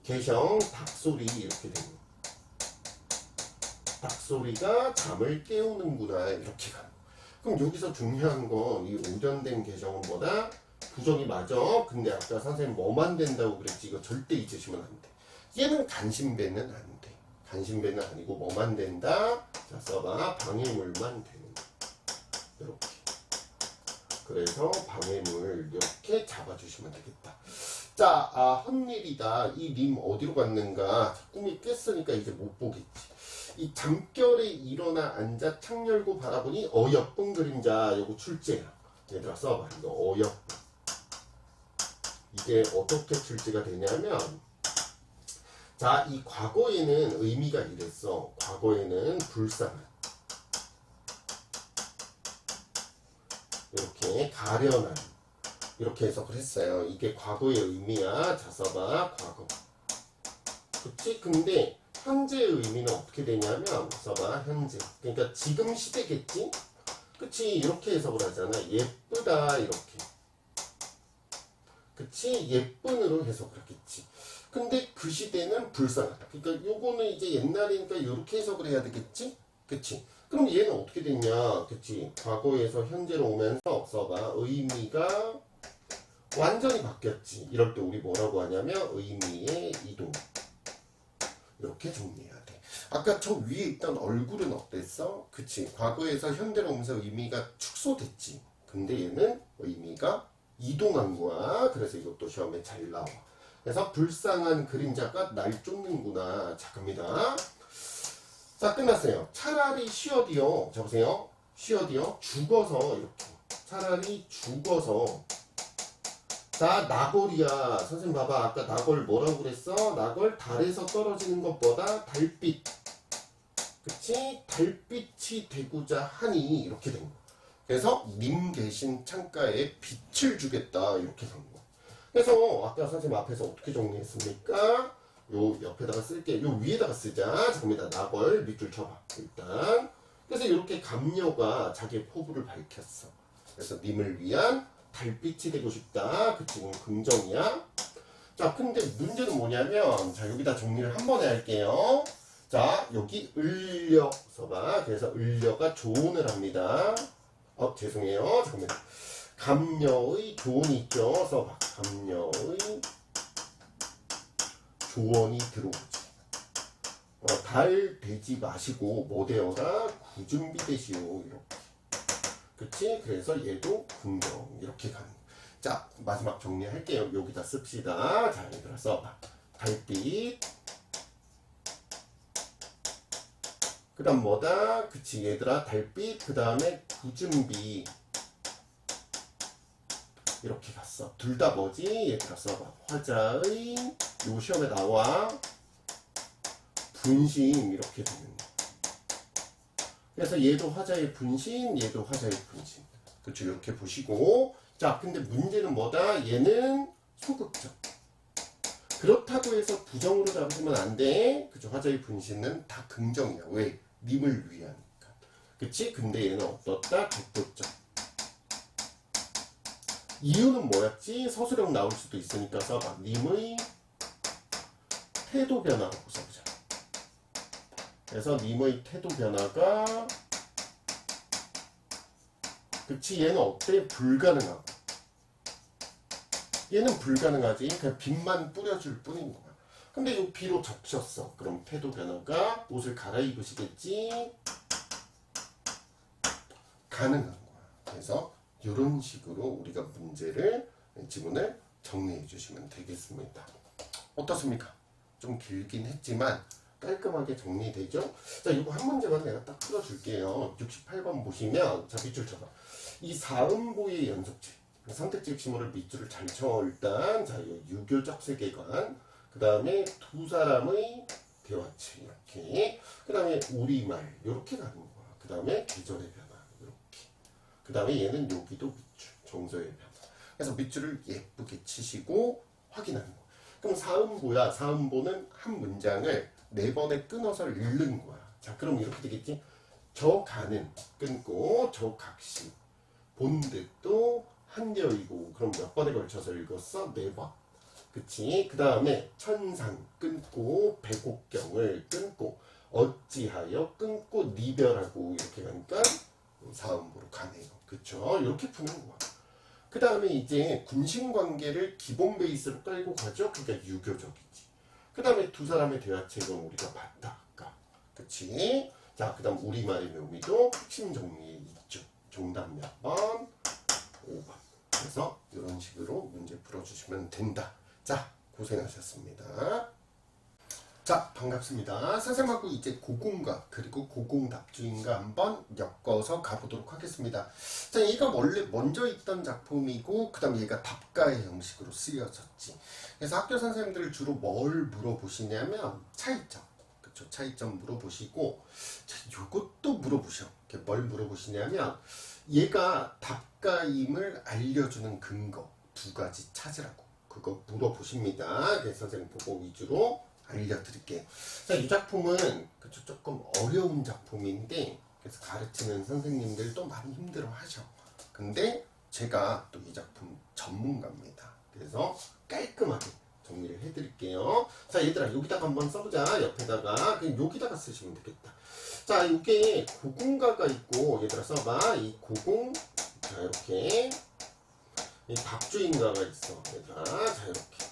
개성 닭소리 이렇게 되는 거예요. 닭소리가 잠을 깨우는구나 이렇게 가는 거예요. 그럼 여기서 중요한 건 이 오전된 개성은 뭐다? 부정이 맞아. 근데 아까 선생님 뭐만 된다고 그랬지? 이거 절대 잊으시면 안 돼. 얘는 간신배는 안 돼. 간신배는 아니고 뭐만 된다? 자 써봐. 방해물만 되는 거야. 이렇게. 그래서 방해물 이렇게 잡아주시면 되겠다. 자, 헛일이다. 이 님 어디로 갔는가? 꿈이 깼으니까 이제 못 보겠지. 이 잠결에 일어나 앉아 창 열고 바라보니 어여쁜 그림자. 요거 출제야. 얘들아 써봐. 이거 어여쁜. 이게 어떻게 출제가 되냐면, 자, 이 과거에는 의미가 이랬어. 과거에는 불쌍한. 이렇게 가련한. 이렇게 해석을 했어요. 이게 과거의 의미야. 자, 써봐. 과거. 그치? 근데 현재의 의미는 어떻게 되냐면, 써봐. 현재. 그러니까 지금 시대겠지? 그치? 이렇게 해석을 하잖아. 예쁘다. 이렇게. 그치? 예쁜으로 해석을 하겠지. 근데 그 시대는 불쌍하다. 그러니까 요거는 이제 옛날이니까 이렇게 해석을 해야 되겠지? 그치? 그럼 얘는 어떻게 됐냐? 그치? 과거에서 현재로 오면서 써봐. 의미가 완전히 바뀌었지. 이럴 때 우리 뭐라고 하냐면 의미의 이동. 이렇게 정리해야 돼. 아까 저 위에 있던 얼굴은 어땠어? 그치? 과거에서 현대로 오면서 의미가 축소됐지. 근데 얘는 의미가 이동한 거야. 그래서 이것도 시험에 잘 나와. 그래서 불쌍한 그림자가 날 쫓는구나. 자, 갑니다. 자, 끝났어요. 차라리 쉬어디요. 자, 보세요. 쉬어디요. 죽어서 이렇게. 차라리 죽어서. 자, 나골이야. 선생님 봐봐. 아까 나골 뭐라고 그랬어? 나골 달에서 떨어지는 것보다 달빛. 그치? 달빛이 되고자 하니 이렇게 된 거야. 그래서 님 계신 창가에 빛을 주겠다. 이렇게 된 거야. 그래서 아까 선생님 앞에서 어떻게 정리했습니까? 요 옆에다가 쓸게. 요 위에다가 쓰자. 자, 갑니다. 나골 밑줄 쳐봐. 일단. 그래서 이렇게 감녀가 자기의 포부를 밝혔어. 그래서 님을 위한 달빛이 되고 싶다. 그 지금 긍정이야. 자, 근데 문제는 뭐냐면, 자, 여기다 정리를 한 번에 할게요. 자, 여기 을려 써봐. 그래서 을려가 조언을 합니다. 죄송해요. 잠깐만. 감녀의 조언이 있죠. 써봐. 감녀의 조언이 들어오지. 달 되지 마시고 뭐 되어라? 구준비 되시오. 이렇게. 그치? 그래서 얘도 긍정. 이렇게 가는 거야. 자, 마지막 정리할게요. 여기다 씁시다. 자, 얘들아 써봐. 달빛. 그 다음 뭐다? 그치, 얘들아 달빛. 그 다음에 구준비. 이렇게 갔어. 둘 다 뭐지? 얘들아 써봐. 화자의 요 시험에 나와. 분심. 이렇게 되는 거야. 그래서 얘도 화자의 분신, 얘도 화자의 분신. 그쵸? 이렇게 보시고. 자, 근데 문제는 뭐다? 얘는 소극적. 그렇다고 해서 부정으로 잡으시면 안 돼. 그쵸? 화자의 분신은 다 긍정이야. 왜? 님을 위하니까. 그치? 근데 얘는 어떻다? 적극적. 이유는 뭐였지? 서술형 나올 수도 있으니까 써봐. 님의 태도 변화라고 써보자. 그래서 님의 태도 변화가 그치 얘는 어때? 불가능하고 얘는 불가능하지. 그냥 빛만 뿌려줄 뿐인 거야. 근데 요 비로 적셨어. 그럼 태도 변화가 옷을 갈아입으시겠지? 가능한 거야. 그래서 이런 식으로 우리가 문제를 지문을 정리해 주시면 되겠습니다. 어떻습니까? 좀 길긴 했지만 깔끔하게 정리되죠? 자, 이거 한 문제만 내가 딱 풀어줄게요. 68번 보시면, 자, 밑줄 쳐봐. 이 사음보의 연속체. 선택지 핵심어를 밑줄을 잘 쳐, 일단. 자, 유교적 세계관. 그 다음에 두 사람의 대화체. 이렇게. 그 다음에 우리말. 이렇게 가는 거야. 그 다음에 계절의 변화. 이렇게. 그 다음에 얘는 여기도 밑줄. 정서의 변화. 그래서 밑줄을 예쁘게 치시고 확인하는 거. 그럼 사음보야. 사음보는 한 문장을 4번에 끊어서 읽는 거야. 자, 그럼 이렇게 되겠지? 저 가는 끊고 저 각시 본득도 한겨이고 그럼 몇 번에 걸쳐서 읽었어? 4번. 그치? 그 다음에 천상 끊고 백옥경을 끊고 어찌하여 끊고 니별하고 이렇게 가니까 사음으로 가네요. 그쵸? 이렇게 푸는 거야. 그 다음에 이제 군신관계를 기본 베이스로 깔고 가죠. 그러니까 유교적이지. 그 다음에 두 사람의 대화책은 우리가 봤다 아까. 그치? 자, 그 다음 우리말의 묘미도 핵심 정리에 있죠. 정답 몇 번? 5번. 그래서 이런 식으로 문제 풀어주시면 된다. 자, 고생하셨습니다. 자, 반갑습니다. 선생님하고 이제 고공과 그리고 고공답주인과 한번 엮어서 가보도록 하겠습니다. 자, 얘가 원래 먼저 있던 작품이고 그 다음 얘가 답가의 형식으로 쓰여졌지. 그래서 학교 선생님들 주로 뭘 물어보시냐면 차이점. 그쵸? 차이점 물어보시고 자, 요것도 물어보셔. 뭘 물어보시냐면 얘가 답가임을 알려주는 근거 2가지 찾으라고. 그거 물어보십니다. 그래서 선생님 보고 위주로 알려드릴게요. 자, 이 작품은 그쵸, 조금 어려운 작품인데 그래서 가르치는 선생님들도 많이 힘들어 하셔. 근데 제가 또 이 작품 전문가입니다. 그래서 깔끔하게 정리를 해드릴게요. 자, 얘들아 여기다가 한번 써보자. 옆에다가 그냥 여기다가 쓰시면 되겠다. 자, 이게 고공가가 있고 얘들아 써봐. 이 고공 자 이렇게 이 답주인가가 있어. 얘들아 자 이렇게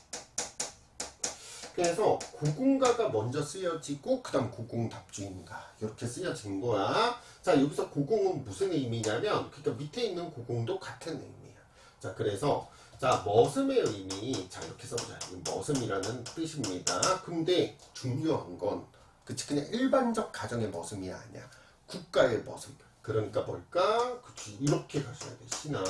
그래서 고공가가 먼저 쓰여지고 그 다음 고공답주인가 이렇게 쓰여진 거야. 자, 여기서 고공은 무슨 의미냐면 그러니까 밑에 있는 고공도 같은 의미야. 자, 그래서 자 머슴의 의미 자 이렇게 써보자. 머슴이라는 뜻입니다. 근데 중요한 건 그치 그냥 일반적 가정의 머슴이 아니야. 국가의 머슴. 그러니까 뭘까? 그치 이렇게 가셔야 돼. 신하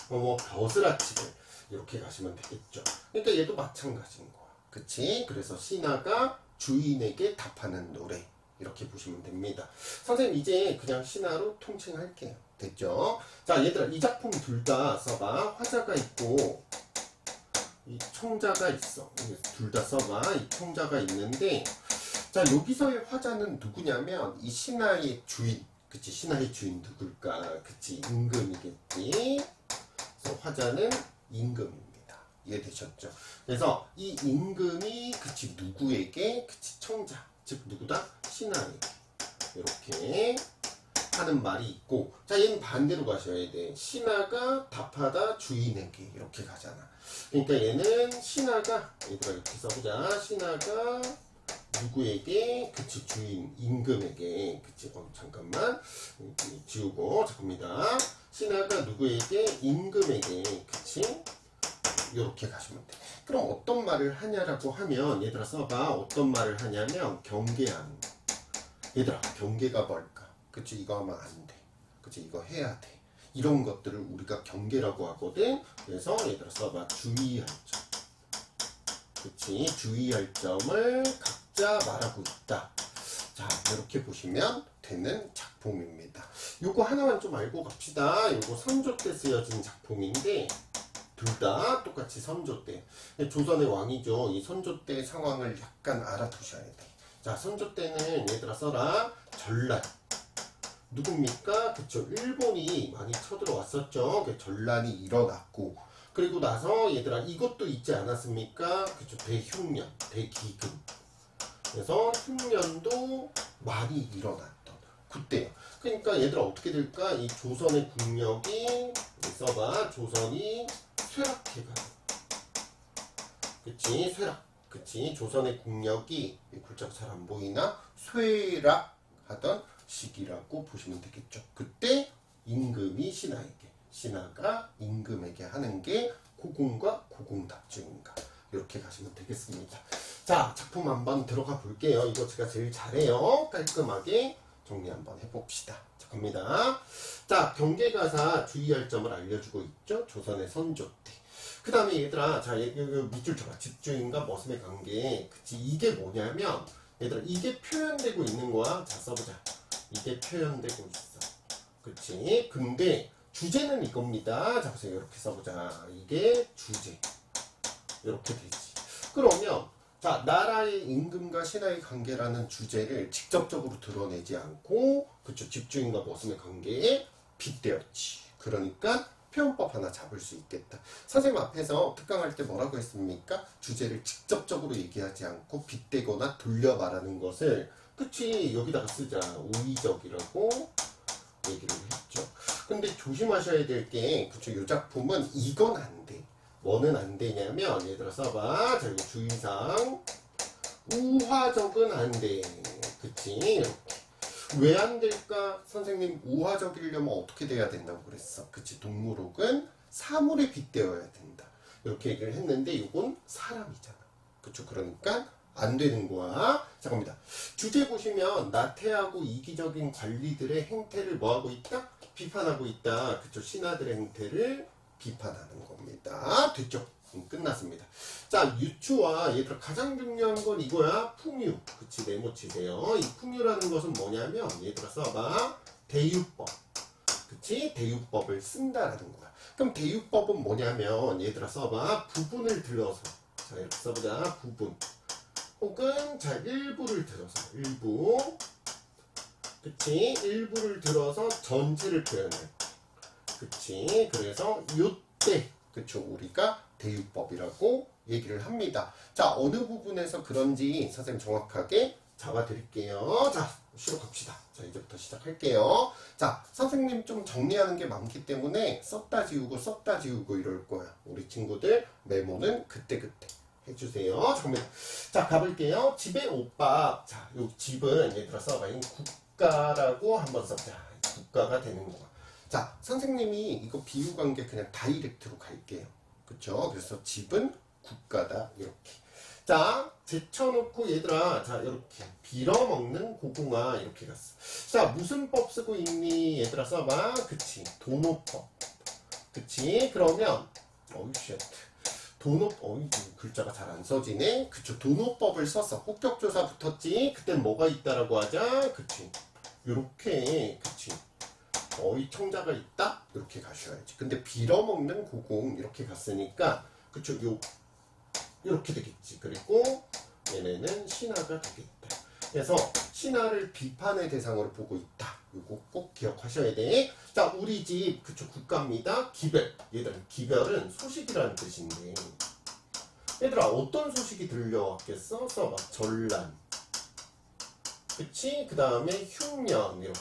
뭐 벼슬아치들 이렇게 가시면 되겠죠. 그러니까 얘도 마찬가지인 거야. 그치? 그래서 신하가 주인에게 답하는 노래 이렇게 보시면 됩니다. 선생님 이제 그냥 신하로 통칭할게요. 됐죠? 자, 얘들아 이 작품 둘 다 써봐. 화자가 있고 이 총자가 있어. 둘 다 써봐. 이 총자가 있는데 자, 여기서의 화자는 누구냐면 이 신하의 주인. 그치? 신하의 주인 누굴까? 그치? 임금이겠지? 그래서 화자는 임금입니다. 이해되셨죠? 그래서 이 임금이 그치 누구에게? 그치 청자 즉 누구다? 신하에게 이렇게 하는 말이 있고 자 얘는 반대로 가셔야 돼. 신하가 답하다 주인에게 이렇게 가잖아. 그러니까 얘는 신하가 얘들아 이렇게 써보자. 신하가 누구에게? 그치 주인 임금에게 그치 잠깐만 지우고 잠깐만니다. 신하가 누구에게? 임금에게 그치 이렇게 가시면 돼. 그럼 어떤 말을 하냐라고 하면 얘들아 써봐. 어떤 말을 하냐면 경계하는 거. 얘들아 경계가 뭘까? 그치 이거 하면 안 돼. 그치 이거 해야 돼. 이런 것들을 우리가 경계라고 하거든. 그래서 얘들아 써봐. 주의할 점. 그치 주의할 점을 각자 말하고 있다. 자 이렇게 보시면 되는 작품입니다. 요거 하나만 좀 알고 갑시다. 요거 선조 때 쓰여진 작품인데 둘 다 똑같이 선조 때. 조선의 왕이죠. 이 선조 때 상황을 약간 알아두셔야 돼. 자, 선조 때는 얘들아 써라. 전란. 누굽니까? 그쵸. 일본이 많이 쳐들어왔었죠. 전란이 일어났고. 그리고 나서 얘들아 이것도 있지 않았습니까? 그쵸. 대흉년, 대기근. 그래서 흉년도 많이 일어났던 그때요. 그러니까 얘들아 어떻게 될까? 이 조선의 국력이 써봐. 조선이 쇠락해가. 그치 쇠락. 그치 조선의 국력이 이 글자가 잘 안 보이나? 쇠락하던 시기라고 보시면 되겠죠. 그때 임금이 신하에게 신하가 임금에게 하는 게 고공과 고공답주인가 이렇게 가시면 되겠습니다. 자 작품 한번 들어가 볼게요. 이거 제가 제일 잘해요. 깔끔하게 정리 한번 해봅시다. 자 갑니다. 자 경계가사 주의할 점을 알려주고 있죠. 조선의 선조 때. 그 다음에 얘들아 자 밑줄 쳐봐. 집주인과 머슴의 관계. 그치 이게 뭐냐면 얘들아 이게 표현되고 있는 거야. 자 써보자. 이게 표현되고 있어. 그치 근데 주제는 이겁니다. 자 보세요. 이렇게 써보자. 이게 주제 이렇게 되지. 그러면 자, 나라의 임금과 신하의 관계라는 주제를 직접적으로 드러내지 않고, 그쵸, 집주인과 모순의 관계에 빗대었지. 그러니까 표현법 하나 잡을 수 있겠다. 선생님 앞에서 특강할 때 뭐라고 했습니까? 주제를 직접적으로 얘기하지 않고 빗대거나 돌려 말하는 것을, 그치, 여기다가 쓰자. 우의적이라고 얘기를 했죠. 근데 조심하셔야 될 게, 그쵸, 이 작품은 이건 안 돼. 뭐는 안 되냐면, 얘들아 써봐. 자, 이거 주의사항. 우화적은 안 돼. 그치? 이렇게. 왜 안 될까? 선생님, 우화적이려면 어떻게 돼야 된다고 그랬어? 그치? 동물옥은 사물에 빗대어야 된다. 이렇게 얘기를 했는데, 이건 사람이잖아. 그쵸? 그러니까 안 되는 거야. 자, 갑니다. 주제 보시면, 나태하고 이기적인 관리들의 행태를 뭐하고 있다? 비판하고 있다. 그쵸? 신하들의 행태를 비판하는 겁니다. 됐죠? 끝났습니다. 자, 유추와 얘들아 가장 중요한 건 이거야. 풍유. 그치, 메모치세요. 이 풍유라는 것은 뭐냐면 얘들아 써봐. 대유법. 그치? 대유법을 쓴다라는 거야. 그럼 대유법은 뭐냐면 얘들아 써봐. 부분을 들어서. 자, 이렇게 써보자. 부분. 혹은 자, 일부를 들어서. 일부. 그치? 일부를 들어서 전체를 표현해. 그치? 그래서 요때. 그쵸? 우리가 대유법이라고 얘기를 합니다. 자, 어느 부분에서 그런지 선생님 정확하게 잡아드릴게요. 자, 쉬러 갑시다. 자, 이제부터 시작할게요. 자, 선생님 좀 정리하는 게 많기 때문에 썼다 지우고 이럴 거야. 우리 친구들 메모는 그때그때 해주세요. 잠깐만. 자, 가볼게요. 집에 옷밥. 자, 요 집은 얘들아 써봐. 국가라고 한번 써보자. 국가가 되는 거야. 자, 선생님이 이거 비유관계 그냥 다이렉트로 갈게요. 그쵸? 그래서 집은 국가다. 이렇게. 자, 제쳐놓고 얘들아, 자, 이렇게. 빌어먹는 고궁아. 이렇게 갔어. 자, 무슨 법 쓰고 있니? 얘들아 써봐. 그치. 도노법. 그치? 그러면, 어이씨. 글자가 잘 안 써지네. 그쵸. 도노법을 썼어. 혹격조사 붙었지? 그땐 뭐가 있다라고 하자? 그치. 요렇게. 그치. 어이 청자가 있다? 이렇게 가셔야지. 근데 빌어먹는 고공 이렇게 갔으니까 그쵸? 요렇게 되겠지. 그리고 얘네는 신하가 되겠다. 그래서 신하를 비판의 대상으로 보고 있다. 이거 꼭 기억하셔야 돼. 자, 우리 집 그쵸? 국가입니다. 기별. 얘들 기별은 소식이라는 뜻인데 얘들아 어떤 소식이 들려왔겠어? 써봐. 전란. 그치? 그 다음에 흉년 이렇게.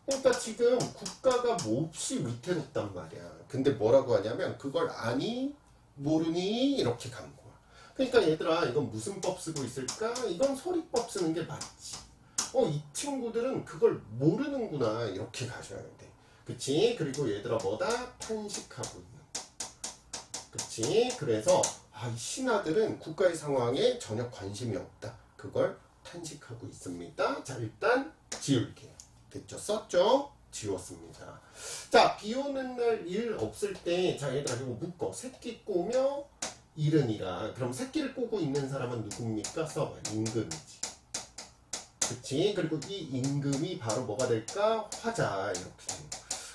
그러니까 지금 국가가 몹시 위태롭단 말이야. 근데 뭐라고 하냐면 그걸 아니 모르니 이렇게 간 거야. 그러니까 얘들아 이건 무슨 법 쓰고 있을까? 이건 소리법 쓰는 게 맞지. 이 친구들은 그걸 모르는구나 이렇게 가셔야 돼. 그치? 그리고 얘들아 뭐다? 탄식하고 있는. 그치? 그래서 이 신하들은 국가의 상황에 전혀 관심이 없다. 그걸 탄식하고 있습니다. 자, 일단 지울게요. 됐죠? 썼죠? 지웠습니다. 자, 비 오는 날 일 없을 때, 자, 얘들아, 이거 묶어. 새끼 꼬며 이른이라. 그럼 새끼를 꼬고 있는 사람은 누굽니까? 써봐. 임금이지. 그치? 그리고 이 임금이 바로 뭐가 될까? 화자. 이렇게.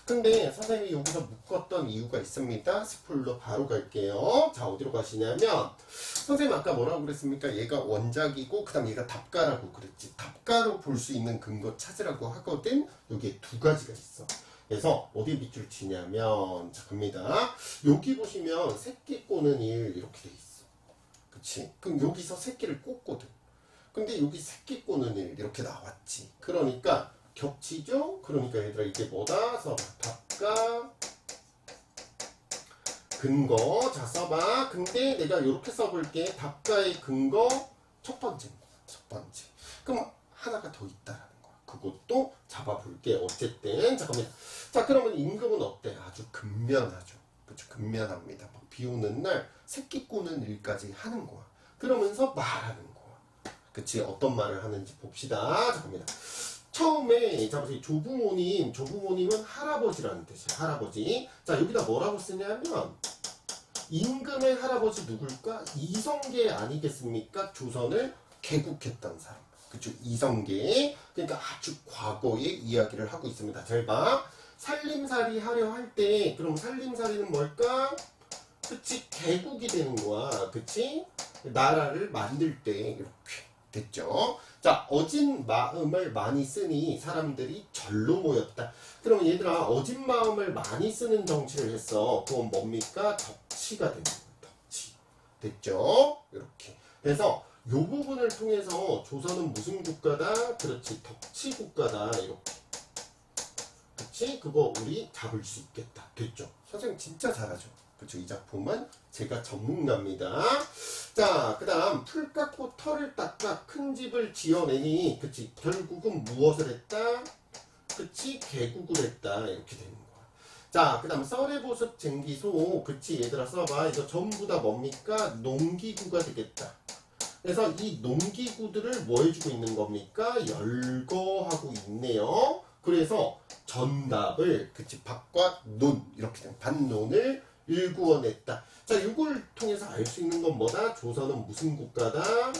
근데 선생님이 여기서 묶었던 이유가 있습니다. 스풀로 바로 갈게요. 자, 어디로 가시냐면, 선생님 아까 뭐라고 그랬습니까? 얘가 원작이고 그 다음 얘가 답가라고 그랬지. 답가로 볼 수 있는 근거 찾으라고 하거든. 여기에 두 가지가 있어. 그래서 어디에 밑줄 치냐면 자, 갑니다. 여기 보시면 새끼 꼬는 일 이렇게 돼 있어. 그치? 그럼 여기서 새끼를 꽂거든. 근데 여기 새끼 꼬는 일 이렇게 나왔지. 그러니까 겹치죠? 그러니까 얘들아 이게 뭐다? 써봐. 답가 근거. 자, 써봐. 근데 내가 이렇게 써볼게. 답가의 근거 첫 번째인 거야. 첫 번째. 그럼 하나가 더 있다라는 거야. 그것도 잡아볼게. 어쨌든 잠깐만. 자, 그러면 임금은 어때? 아주 근면하죠. 그쵸? 근면합니다. 막 비 오는 날 새끼 꼬는 일까지 하는 거야. 그러면서 말하는 거야. 그치? 어떤 말을 하는지 봅시다. 잠깐만. 처음에 잡으세요. 조부모님은 할아버지라는 뜻이에요. 할아버지. 자, 여기다 뭐라고 쓰냐면 임금의 할아버지 누굴까? 이성계 아니겠습니까? 조선을 개국했던 사람. 그쵸? 이성계. 그러니까 아주 과거의 이야기를 하고 있습니다. 잘 봐. 살림살이 하려 할 때 그럼 살림살이는 뭘까? 그치? 개국이 되는 거야. 그치? 나라를 만들 때 이렇게 됐죠. 자, 어진 마음을 많이 쓰니 사람들이 절로 모였다. 그럼 얘들아, 어진 마음을 많이 쓰는 정치를 했어. 그건 뭡니까? 덕치가 되는 거예요. 덕치. 됐죠? 이렇게. 그래서 이 부분을 통해서 조선은 무슨 국가다? 그렇지, 덕치 국가다. 이렇게. 그치? 그거 우리 잡을 수 있겠다. 됐죠? 선생님 진짜 잘하죠? 그쵸? 이 작품은 제가 전문가입니다. 자, 그 다음 풀 깎고 털을 닦아 큰 집을 지어내니, 그치? 결국은 무엇을 했다? 그치? 개국을 했다. 이렇게 되는 거야. 자, 그 다음 썰해보습 쟁기소. 그치? 얘들아 써봐. 이거 전부 다 뭡니까? 농기구가 되겠다. 그래서 이 농기구들을 뭐 해주고 있는 겁니까? 열거하고 있네요. 그래서 정답을, 그치, 밭과 논, 이렇게 된 반론을 일구어냈다. 자, 이걸 통해서 알 수 있는 건 뭐다? 조선은 무슨 국가다?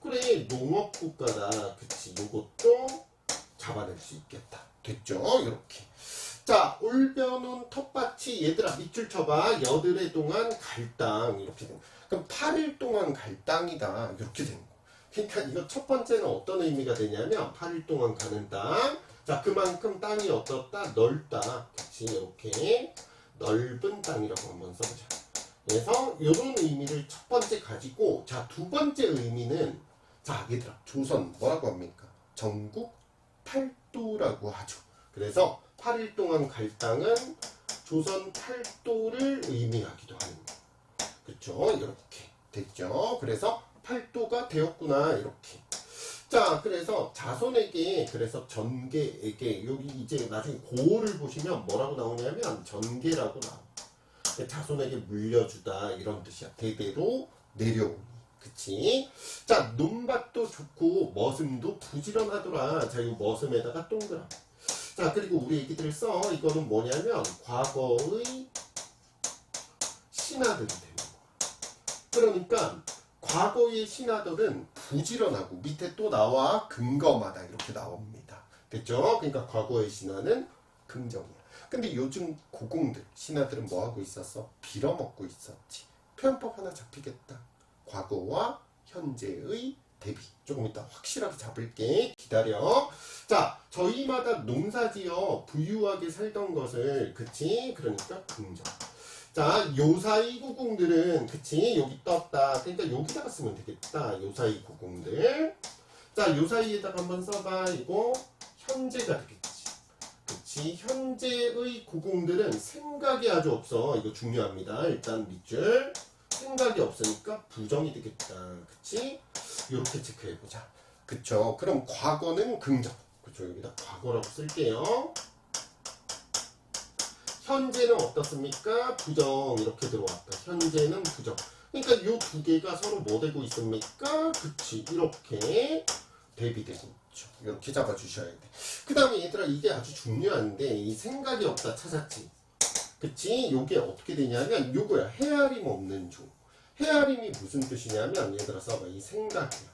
그래, 농업 국가다. 그치, 요것도 잡아낼 수 있겠다. 됐죠? 이렇게. 자, 올겨눈 텃밭이, 얘들아 밑줄 쳐봐. 여드레 동안 갈 땅. 이렇게 된 거. 그럼 8일 동안 갈 땅이다. 이렇게 된 거. 그러니까 이거 첫 번째는 어떤 의미가 되냐면 8일 동안 가는 땅. 자, 그만큼 땅이 어떻다? 넓다. 그치, 이렇게 넓은 땅이라고 한번 써보자. 그래서 이런 의미를 첫 번째 가지고, 자, 두 번째 의미는, 자, 얘들아, 조선 뭐라고 합니까? 전국 팔도라고 하죠. 그래서 8일 동안 갈 땅은 조선 팔도를 의미하기도 하는 거. 그쵸? 이렇게 됐죠? 그래서 팔도가 되었구나. 이렇게. 자, 그래서 자손에게, 그래서 전계에게, 여기 이제 나중에 고어를 보시면 뭐라고 나오냐면 전계라고 나와. 자손에게 물려주다, 이런 뜻이야. 대대로 내려오니. 그치? 자, 논밭도 좋고 머슴도 부지런하더라. 자, 이 머슴에다가 동그라미. 자, 그리고 우리 애기들 써. 이거는 뭐냐면 과거의 신하들이 되는 거야. 그러니까 과거의 신하들은 부지런하고, 밑에 또 나와 근검하다 이렇게 나옵니다. 됐죠? 그러니까 과거의 신하는 긍정이야. 근데 요즘 고공들, 신하들은 뭐 하고 있었어? 빌어먹고 있었지. 표현법 하나 잡히겠다. 과거와 현재의 대비. 조금 이따 확실하게 잡을게. 기다려. 자, 저희마다 농사지어 부유하게 살던 것을, 그치? 그러니까 긍정. 자, 요사이 고궁들은, 그치? 여기 떴다. 그러니까 여기다가 쓰면 되겠다. 요사이 고궁들. 자, 요사이에다가 한번 써봐. 이거 현재가 되겠지. 그치? 현재의 고궁들은 생각이 아주 없어. 이거 중요합니다. 일단 밑줄. 생각이 없으니까 부정이 되겠다. 그치? 이렇게 체크해보자. 그쵸? 그럼 과거는 긍정. 그쵸? 여기다 과거라고 쓸게요. 현재는 어떻습니까? 부정. 이렇게 들어왔다. 현재는 부정. 그러니까 이 두 개가 서로 뭐 되고 있습니까? 그치. 이렇게 대비되고 있죠. 이렇게 잡아주셔야 돼. 그 다음에 얘들아, 이게 아주 중요한데, 이 생각이 없다 찾았지. 그치? 요게 어떻게 되냐면 요거야. 헤아림 없는 종. 헤아림이 무슨 뜻이냐면, 얘들아 써봐. 이 생각이야.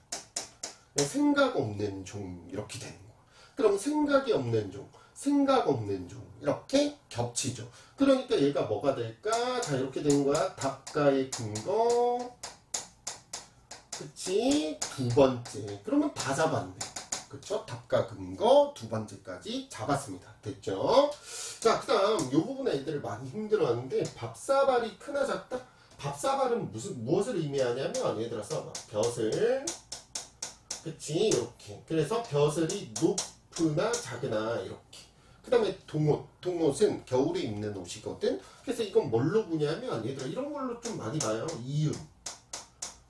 생각 없는 종. 이렇게 되는 거야. 그럼 생각이 없는 종, 생각 없는 종, 이렇게 겹치죠. 그러니까 얘가 뭐가 될까? 자, 이렇게 되는 거야. 답가의 근거. 그치? 두 번째. 그러면 다 잡았네. 그쵸? 답가 근거 두 번째까지 잡았습니다. 됐죠? 자, 그 다음 요 부분에 애들을 많이 힘들어하는데, 밥사발이 크나 작다? 밥사발은 무엇을 의미하냐면, 얘들아 써봐. 벼슬. 그치? 이렇게. 그래서 벼슬이 높으나 작으나, 이렇게. 그 다음에 동옷. 동옷은 겨울에 입는 옷이거든? 그래서 이건 뭘로 보냐면, 얘들아 이런 걸로 좀 많이 봐요. 이음.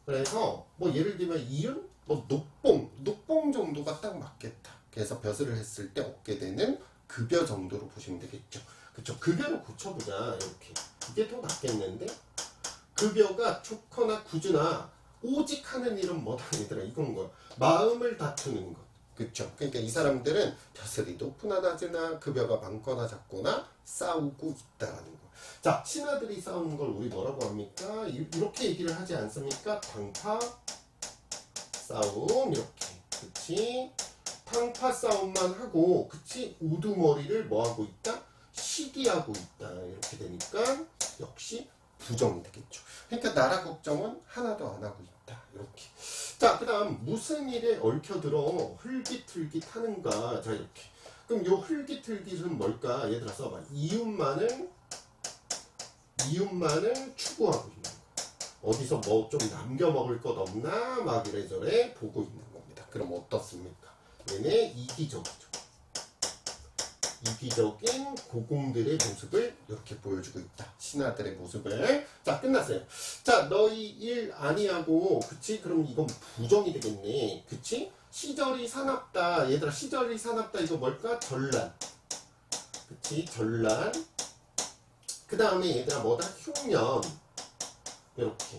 그래서 뭐 예를 들면 이음? 뭐 녹봉 정도가 딱 맞겠다. 그래서 벼슬을 했을 때 얻게 되는 급여 정도로 보시면 되겠죠. 그쵸? 급여로 고쳐보자. 이렇게. 이게 더 낫겠는데? 급여가 좋거나 굳으나 오직 하는 일은 뭐다, 얘들아? 이건 거야. 마음을 다투는 것. 그쵸? 그러니까 이 사람들은 벼슬이 높으나 낮으나 급여가 많거나 작거나 싸우고 있다라는 거. 자, 신하들이 싸우는 걸 우리 뭐라고 합니까? 이렇게 얘기를 하지 않습니까? 당파 싸움. 이렇게. 그치? 당파 싸움만 하고, 그치? 우두머리를 뭐 하고 있다? 시기하고 있다. 이렇게 되니까 역시 부정이 되겠죠. 그러니까 나라 걱정은 하나도 안 하고 있다. 있다. 이렇게. 자, 그 다음 무슨 일에 얽혀들어 흘깃흘깃하는가. 자, 이렇게. 그럼 요 흘깃흘깃은 뭘까? 얘들아 써봐. 이웃만을 추구하고 있는 거. 어디서 뭐 좀 남겨 먹을 것 없나? 막 이래저래 보고 있는 겁니다. 그럼 어떻습니까? 얘네 이기적이죠. 이기적인 고공들의 모습을 이렇게 보여주고 있다. 신하들의 모습을. 자, 끝났어요. 자, 너희 일 아니하고, 그치? 그럼 이건 부정이 되겠네. 그치? 시절이 사납다. 얘들아, 시절이 사납다. 이거 뭘까? 전란. 그치? 전란. 그 다음에 얘들아, 뭐다? 흉년. 이렇게.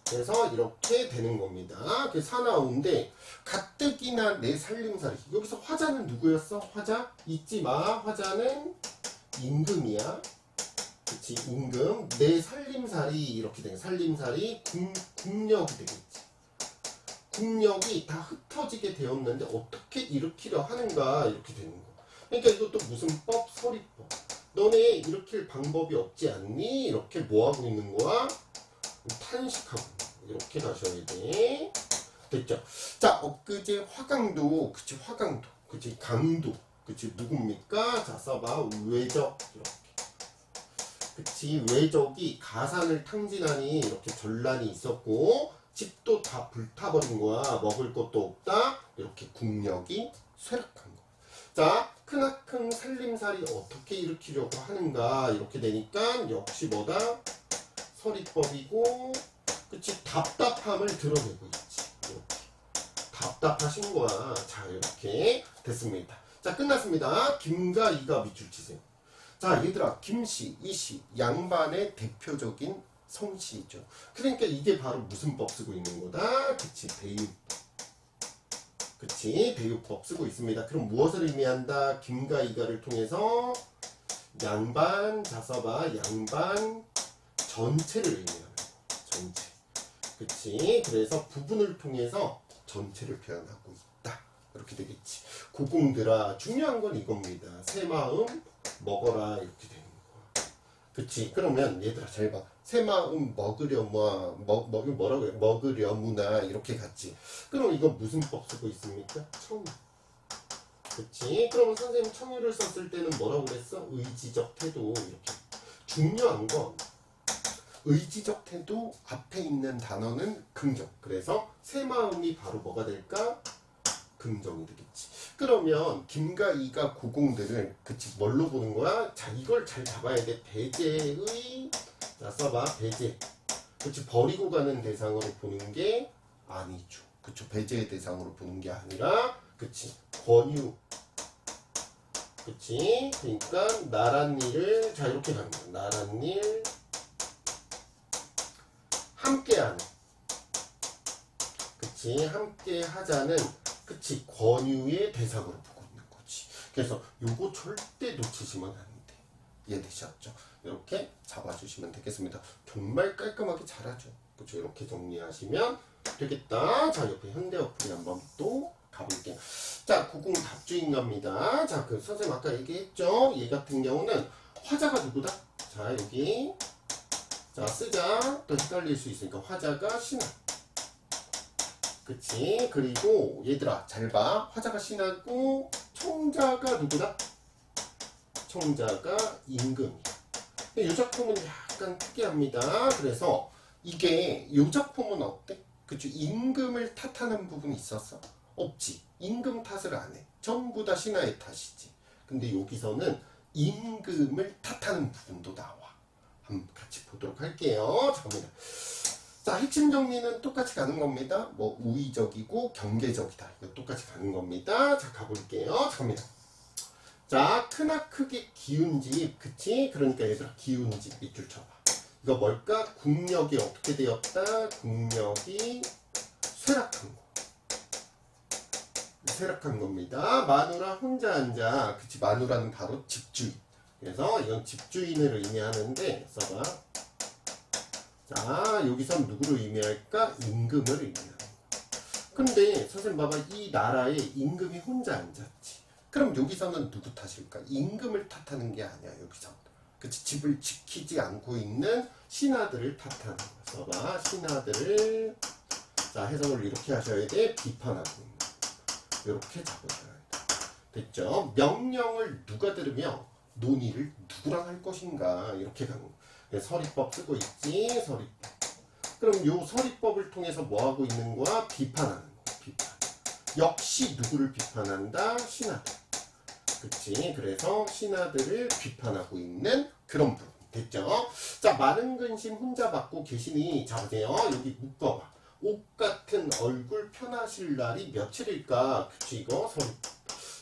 그래서 이렇게 되는 겁니다. 그 사나운데 가뜩이나 내 살림살이. 여기서 화자는 누구였어? 화자? 잊지 마. 화자는 임금이야. 그치? 임금. 내 살림살이 이렇게 되는 살림살이 국력이 되겠지. 국력이 다 흩어지게 되었는데 어떻게 일으키려 하는가 이렇게 되는 거. 그러니까 이것도 무슨 법? 서리법. 너네 일으킬 방법이 없지 않니? 이렇게 뭐하고 있는 거야? 탄식하고 이렇게 가셔야 돼. 됐죠? 자, 엊그제 화강도, 그치, 화강도, 그치, 강도, 그치, 누굽니까? 자, 써봐. 외적. 이렇게. 그치, 외적이 가산을 탕진하니 이렇게 전란이 있었고, 집도 다 불타버린 거야. 먹을 것도 없다. 이렇게 국력이 쇠락한 거. 자, 크나큰 살림살이 어떻게 일으키려고 하는가. 이렇게 되니까 역시 뭐다? 서리법이고, 그치, 답답함을 드러내고 있지. 이렇게 답답하신 거야. 자, 이렇게 됐습니다. 자, 끝났습니다. 김과 이가 밑줄 치세요. 자, 얘들아, 김씨, 이씨, 양반의 대표적인 성씨죠. 그러니까 이게 바로 무슨 법 쓰고 있는 거다? 그치, 대유법. 그치, 대유법 쓰고 있습니다. 그럼 무엇을 의미한다? 김과 이가를 통해서 양반, 자 써봐, 양반 전체를 의미하는 거. 전체. 그치? 그래서 부분을 통해서 전체를 표현하고 있다. 이렇게 되겠지. 고공들아, 중요한 건 이겁니다. 새 마음 먹어라. 이렇게 되는 거. 그치? 그러면 얘들아 잘 봐. 새 마음 먹으려무, 뭐라고 해? 먹으려무나 이렇게 갔지. 그럼 이건 무슨 법 쓰고 있습니까? 청유. 그치? 그러면 선생님 청유를 썼을 때는 뭐라고 그랬어? 의지적 태도. 이렇게. 중요한 건 의지적 태도 앞에 있는 단어는 긍정. 그래서 새 마음이 바로 뭐가 될까? 긍정이 되겠지. 그러면 김과 이가 고공들을 그치 뭘로 보는 거야? 자, 이걸 잘 잡아야 돼. 배제의, 자 써봐, 배제. 그치, 버리고 가는 대상으로 보는 게 아니죠. 그쵸, 배제의 대상으로 보는 게 아니라, 그치, 권유. 그치, 그러니까 나란 일을, 자 이렇게 가는 거야. 나란 일 함께하는. 그치, 함께 하자는, 그치, 권유의 대상으로 보고 있는 거지. 그래서 요거 절대 놓치시면 안 돼. 이해되셨죠? 이렇게 잡아주시면 되겠습니다. 정말 깔끔하게 잘하죠. 그쵸, 이렇게 정리하시면 되겠다. 자, 옆에 현대 어플이 한번 또 가볼게요. 자, 고공 답주인갑니다. 자, 그 선생님 아까 얘기했죠? 얘 같은 경우는 화자가 누구다? 자, 여기. 자, 쓰자. 또 헷갈릴 수 있으니까 화자가 신하. 그치? 그리고 얘들아 잘 봐. 화자가 신하고 청자가 누구다? 청자가 임금이야. 이 작품은 약간 특이합니다. 그래서 이게 이 작품은 어때? 그치? 임금을 탓하는 부분이 있었어? 없지. 임금 탓을 안 해. 전부 다 신하의 탓이지. 근데 여기서는 임금을 탓하는 부분도 나와. 한번 같이 보도록 할게요. 잠깐만요. 자, 핵심 정리는 똑같이 가는 겁니다. 뭐 우의적이고 경계적이다. 이거 똑같이 가는 겁니다. 자, 가볼게요. 잠깐만요. 자, 크나크게 기운집. 그치? 그러니까 얘들아 기운집 밑줄 쳐봐. 이거 뭘까? 국력이 어떻게 되었다? 국력이 쇠락한 거. 쇠락한 겁니다. 마누라 혼자 앉아. 그치? 마누라는 바로 집주인. 그래서 이건 집주인을 의미하는데 써봐. 자, 여기선 누구를 의미할까? 임금을 의미하는 거. 근데 선생님 봐봐. 이 나라에 임금이 혼자 앉았지. 그럼 여기서는 누구 탓일까? 임금을 탓하는 게 아니야. 여기서. 그치? 집을 지키지 않고 있는 신하들을 탓하는 거. 써봐. 신하들을 자, 해석을 이렇게 하셔야 돼. 비판하고 있는 거. 이렇게 잡으셔야 돼. 됐죠? 명령을 누가 들으며 논의를 누구랑 할 것인가 이렇게 가는 거. 서리법 쓰고 있지. 서리법. 그럼 요 서리법을 통해서 뭐 하고 있는 거야? 비판하는 거. 비판. 역시 누구를 비판한다? 신하들. 그치? 그래서 신하들을 비판하고 있는 그런 부분. 됐죠? 자, 마른 근심 혼자 받고 계시니, 자, 보세요. 여기 묶어봐. 옷 같은 얼굴 편하실 날이 며칠일까? 그치?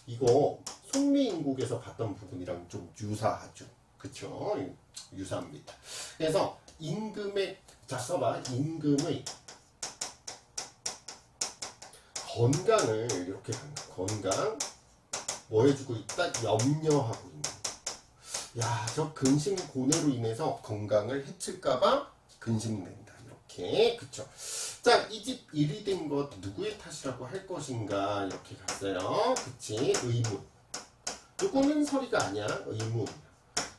이거 손미인국에서 봤던 부분이랑 좀 유사하죠. 그쵸? 유사합니다. 그래서 임금의, 자, 써봐. 임금의 건강을 이렇게 하는 거야. 건강 뭐 해주고 있다? 염려하고 있는 거야. 야, 저 근심 고뇌로 인해서 건강을 해칠까봐 근심된다. 이렇게. 그쵸? 자, 이 집 일이 된 것 누구의 탓이라고 할 것인가? 이렇게 갔어요. 그치? 의문. 누구는 서리가 아니야. 의문.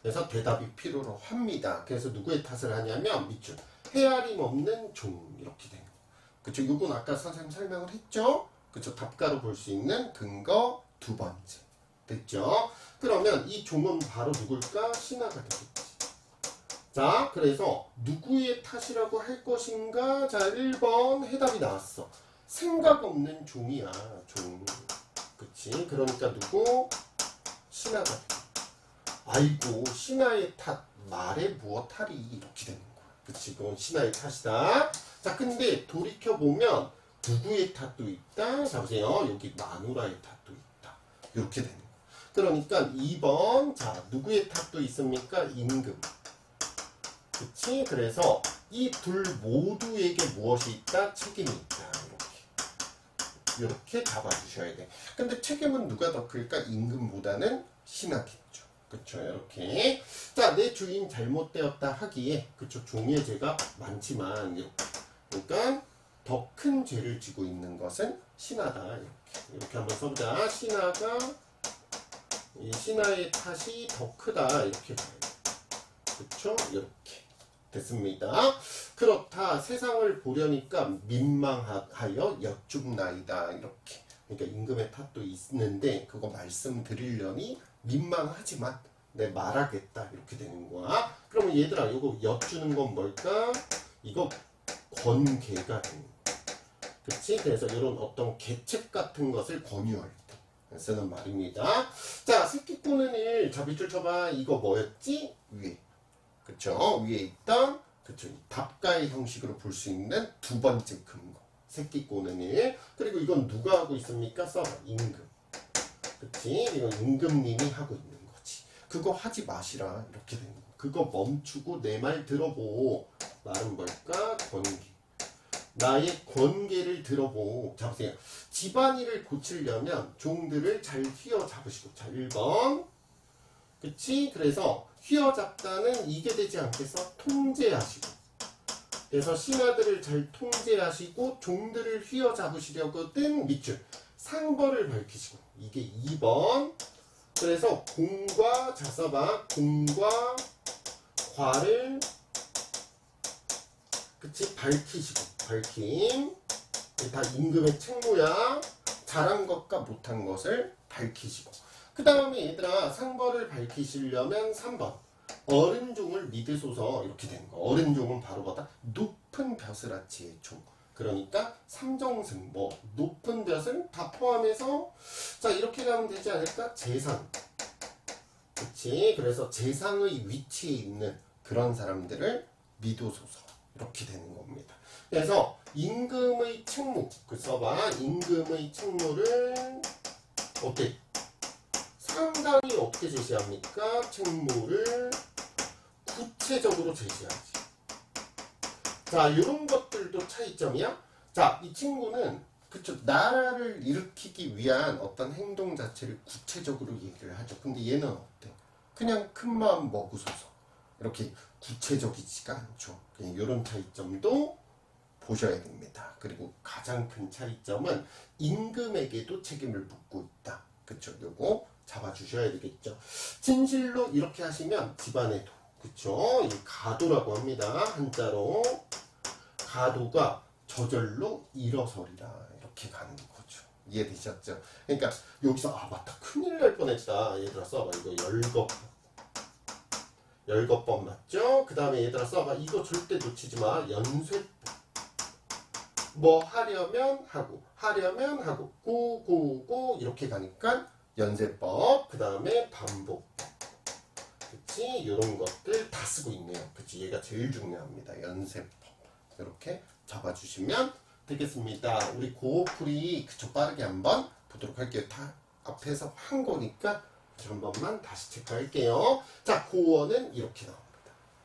그래서 대답이 필요로 합니다. 그래서 누구의 탓을 하냐면 밑줄. 헤아림 없는 종. 이렇게 되는 거. 그쵸? 이건 아까 선생님 설명을 했죠? 그쵸? 답가로 볼 수 있는 근거 두 번째. 됐죠? 그러면 이 종은 바로 누굴까? 신하가 되겠지. 자, 그래서 누구의 탓이라고 할 것인가? 자, 1번 해답이 나왔어. 생각 없는 종이야. 종. 그치? 그러니까 누구? 신하가 돼. 아이고, 신하의 탓. 말에 무엇 탈이 이렇게 되는 거야. 그치? 그건 신하의 탓이다. 자, 근데 돌이켜보면 누구의 탓도 있다. 자, 보세요. 여기 마누라의 탓도 있다. 이렇게 되는 거야. 그러니까 2번, 자, 누구의 탓도 있습니까? 임금. 그치? 그래서 이 둘 모두에게 무엇이 있다? 책임이 있다. 이렇게 잡아주셔야 돼. 근데 책임은 누가 더 클까? 임금보다는 신하겠죠. 그쵸? 이렇게. 자, 내 주인 잘못되었다 하기에, 그쵸? 종의 죄가 많지만, 이렇게. 그러니까 더 큰 죄를 지고 있는 것은 신하다. 이렇게 한번 써보자. 이 신하의 탓이 더 크다. 이렇게 봐야 돼. 그쵸? 이렇게. 됐습니다. 그렇다. 세상을 보려니까 민망하여 여쭙나이다. 이렇게. 그러니까 임금의 탓도 있는데 그거 말씀드리려니 민망하지만 내 말하겠다. 이렇게 되는 거야. 그러면 얘들아 이거 여쭈는 건 뭘까? 이거 권계가 되는 거야. 그치? 그래서 이런 어떤 계책 같은 것을 권유할 때 쓰는 말입니다. 자, 새끼꼬는 일. 자, 밑줄 쳐봐. 이거 뭐였지? 위에. 그쵸? 위에 있던, 그쵸? 답가의 형식으로 볼 수 있는 두 번째 근거. 새끼꼬는 일. 그리고 이건 누가 하고 있습니까? 써봐. 임금. 그치? 이건 임금님이 하고 있는 거지. 그거 하지 마시라. 이렇게 되는 거. 그거 멈추고 내 말 들어보. 말은 뭘까? 권계. 나의 권계를 들어보. 자, 보세요. 집안일을 고치려면 종들을 잘 휘어잡으시고. 자, 1번. 그치? 그래서 휘어잡다는 이게 되지 않겠어? 통제하시고. 그래서 신하들을 잘 통제하시고 종들을 휘어잡으시려거든 밑줄. 상벌을 밝히시고. 이게 2번. 그래서 공과, 자 써봐. 공과 과를 그치? 밝히시고. 밝힘. 다 임금의 책무야. 잘한 것과 못한 것을 밝히시고. 그 다음에 얘들아 상벌을 밝히시려면 3번 어른종을 믿으소서 이렇게 되는 거. 어른종은 바로 뭐다? 높은 벼슬아치의 종. 그러니까 삼정승 뭐 높은 벼슬 다 포함해서 자 이렇게 가면 되지 않을까? 재상. 그치? 그래서 재상의 위치에 있는 그런 사람들을 믿으소서 이렇게 되는 겁니다. 그래서 임금의 책무 그 써봐. 임금의 책무를 어때? 상당히 어떻게 제시합니까? 책무를 구체적으로 제시하지. 자, 이런 것들도 차이점이야. 자, 이 친구는 그쵸 나라를 일으키기 위한 어떤 행동 자체를 구체적으로 얘기를 하죠. 근데 얘는 어때? 그냥 큰 마음 먹으소서. 이렇게 구체적이지가 않죠. 이런 차이점도 보셔야 됩니다. 그리고 가장 큰 차이점은 임금에게도 책임을 묻고 있다. 그쵸? 요거 잡아주셔야 되겠죠. 진실로 이렇게 하시면 집안에도 그쵸? 이 가도라고 합니다. 한자로 가도가 저절로 일어서리라 이렇게 가는 거죠. 이해되셨죠? 그러니까 여기서 아 맞다 큰일 날 뻔했다. 얘들아 써봐 이거 열거법 맞죠? 그 다음에 얘들아 써봐 이거 절대 놓치지 마. 연쇄법. 뭐 하려면 하고 고고고 이렇게 가니까 연쇄법. 그 다음에 반복법. 그치? 이런 것들 다 쓰고 있네요. 그치? 얘가 제일 중요합니다. 연쇄법. 이렇게 잡아주시면 되겠습니다. 우리 고어풀이 그쵸 빠르게 한번 보도록 할게요. 다 앞에서 한 거니까 한 번만 다시 체크할게요. 자, 고어는 이렇게 나옵니다.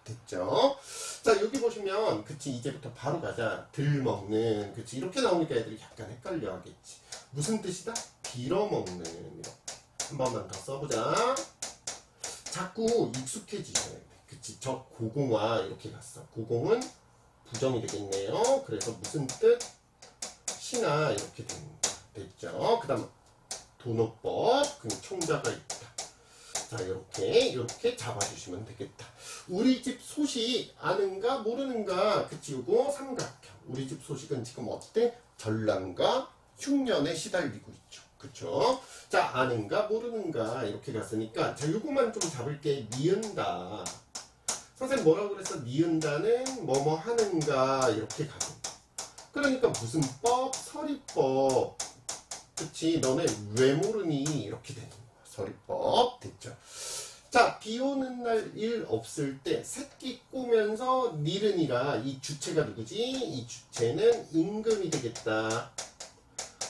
됐죠? 자, 여기 보시면 그치 이제부터 바로 가자. 들 먹는 그치 이렇게 나오니까 애들이 약간 헷갈려 하겠지. 무슨 뜻이다? 빌어먹는. 이렇게 한 번만 더 써보자. 자꾸 익숙해지셔야 돼. 그치 저 고공화 이렇게 갔어. 고공은 부정이 되겠네요. 그래서 무슨 뜻? 시나 이렇게 됩니다. 됐죠? 그 다음 도노법 그럼 총자가 있다. 자 이렇게 잡아주시면 되겠다. 우리 집 소식 아는가 모르는가. 그치 요거 삼각형. 우리 집 소식은 지금 어때? 전란과 흉년에 시달리고 있죠. 그쵸? 자 아는가 모르는가 이렇게 갔으니까 자 요거만 좀 잡을게. 니은다. 선생님 뭐라고 그랬어? 니은다는 뭐뭐 하는가 이렇게 가고. 그러니까 무슨 법? 서리법. 그치 너네 왜 모르니 이렇게 되는 거야. 서리법. 됐죠? 자 비 오는 날 일 없을 때 새끼 꾸면서 니른이라. 이 주체가 누구지? 이 주체는 임금이 되겠다.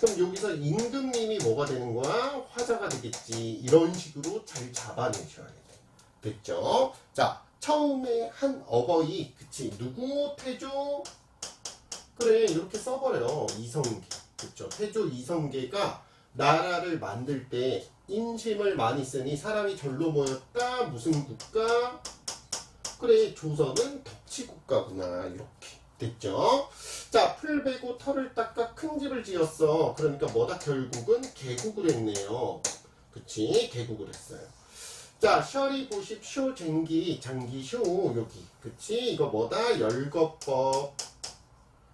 그럼 여기서 임금님이 뭐가 되는 거야? 화자가 되겠지. 이런 식으로 잘 잡아내셔야 돼. 됐죠? 자 처음에 한 어버이 그치 누구? 태조. 그래 이렇게 써버려. 이성계. 그쵸? 태조 이성계가 나라를 만들 때 인심을 많이 쓰니 사람이 절로 모였다. 무슨 국가? 그래 조선은 덕치국가구나. 이렇게 됐죠? 자 풀 베고 털을 닦아 큰 집을 지었어. 그러니까 뭐다? 결국은 개국을 했네요. 그치? 개국을 했어요. 자 셔리 보십 쇼 쟁기 장기 쇼 여기 그치? 이거 뭐다? 열거법.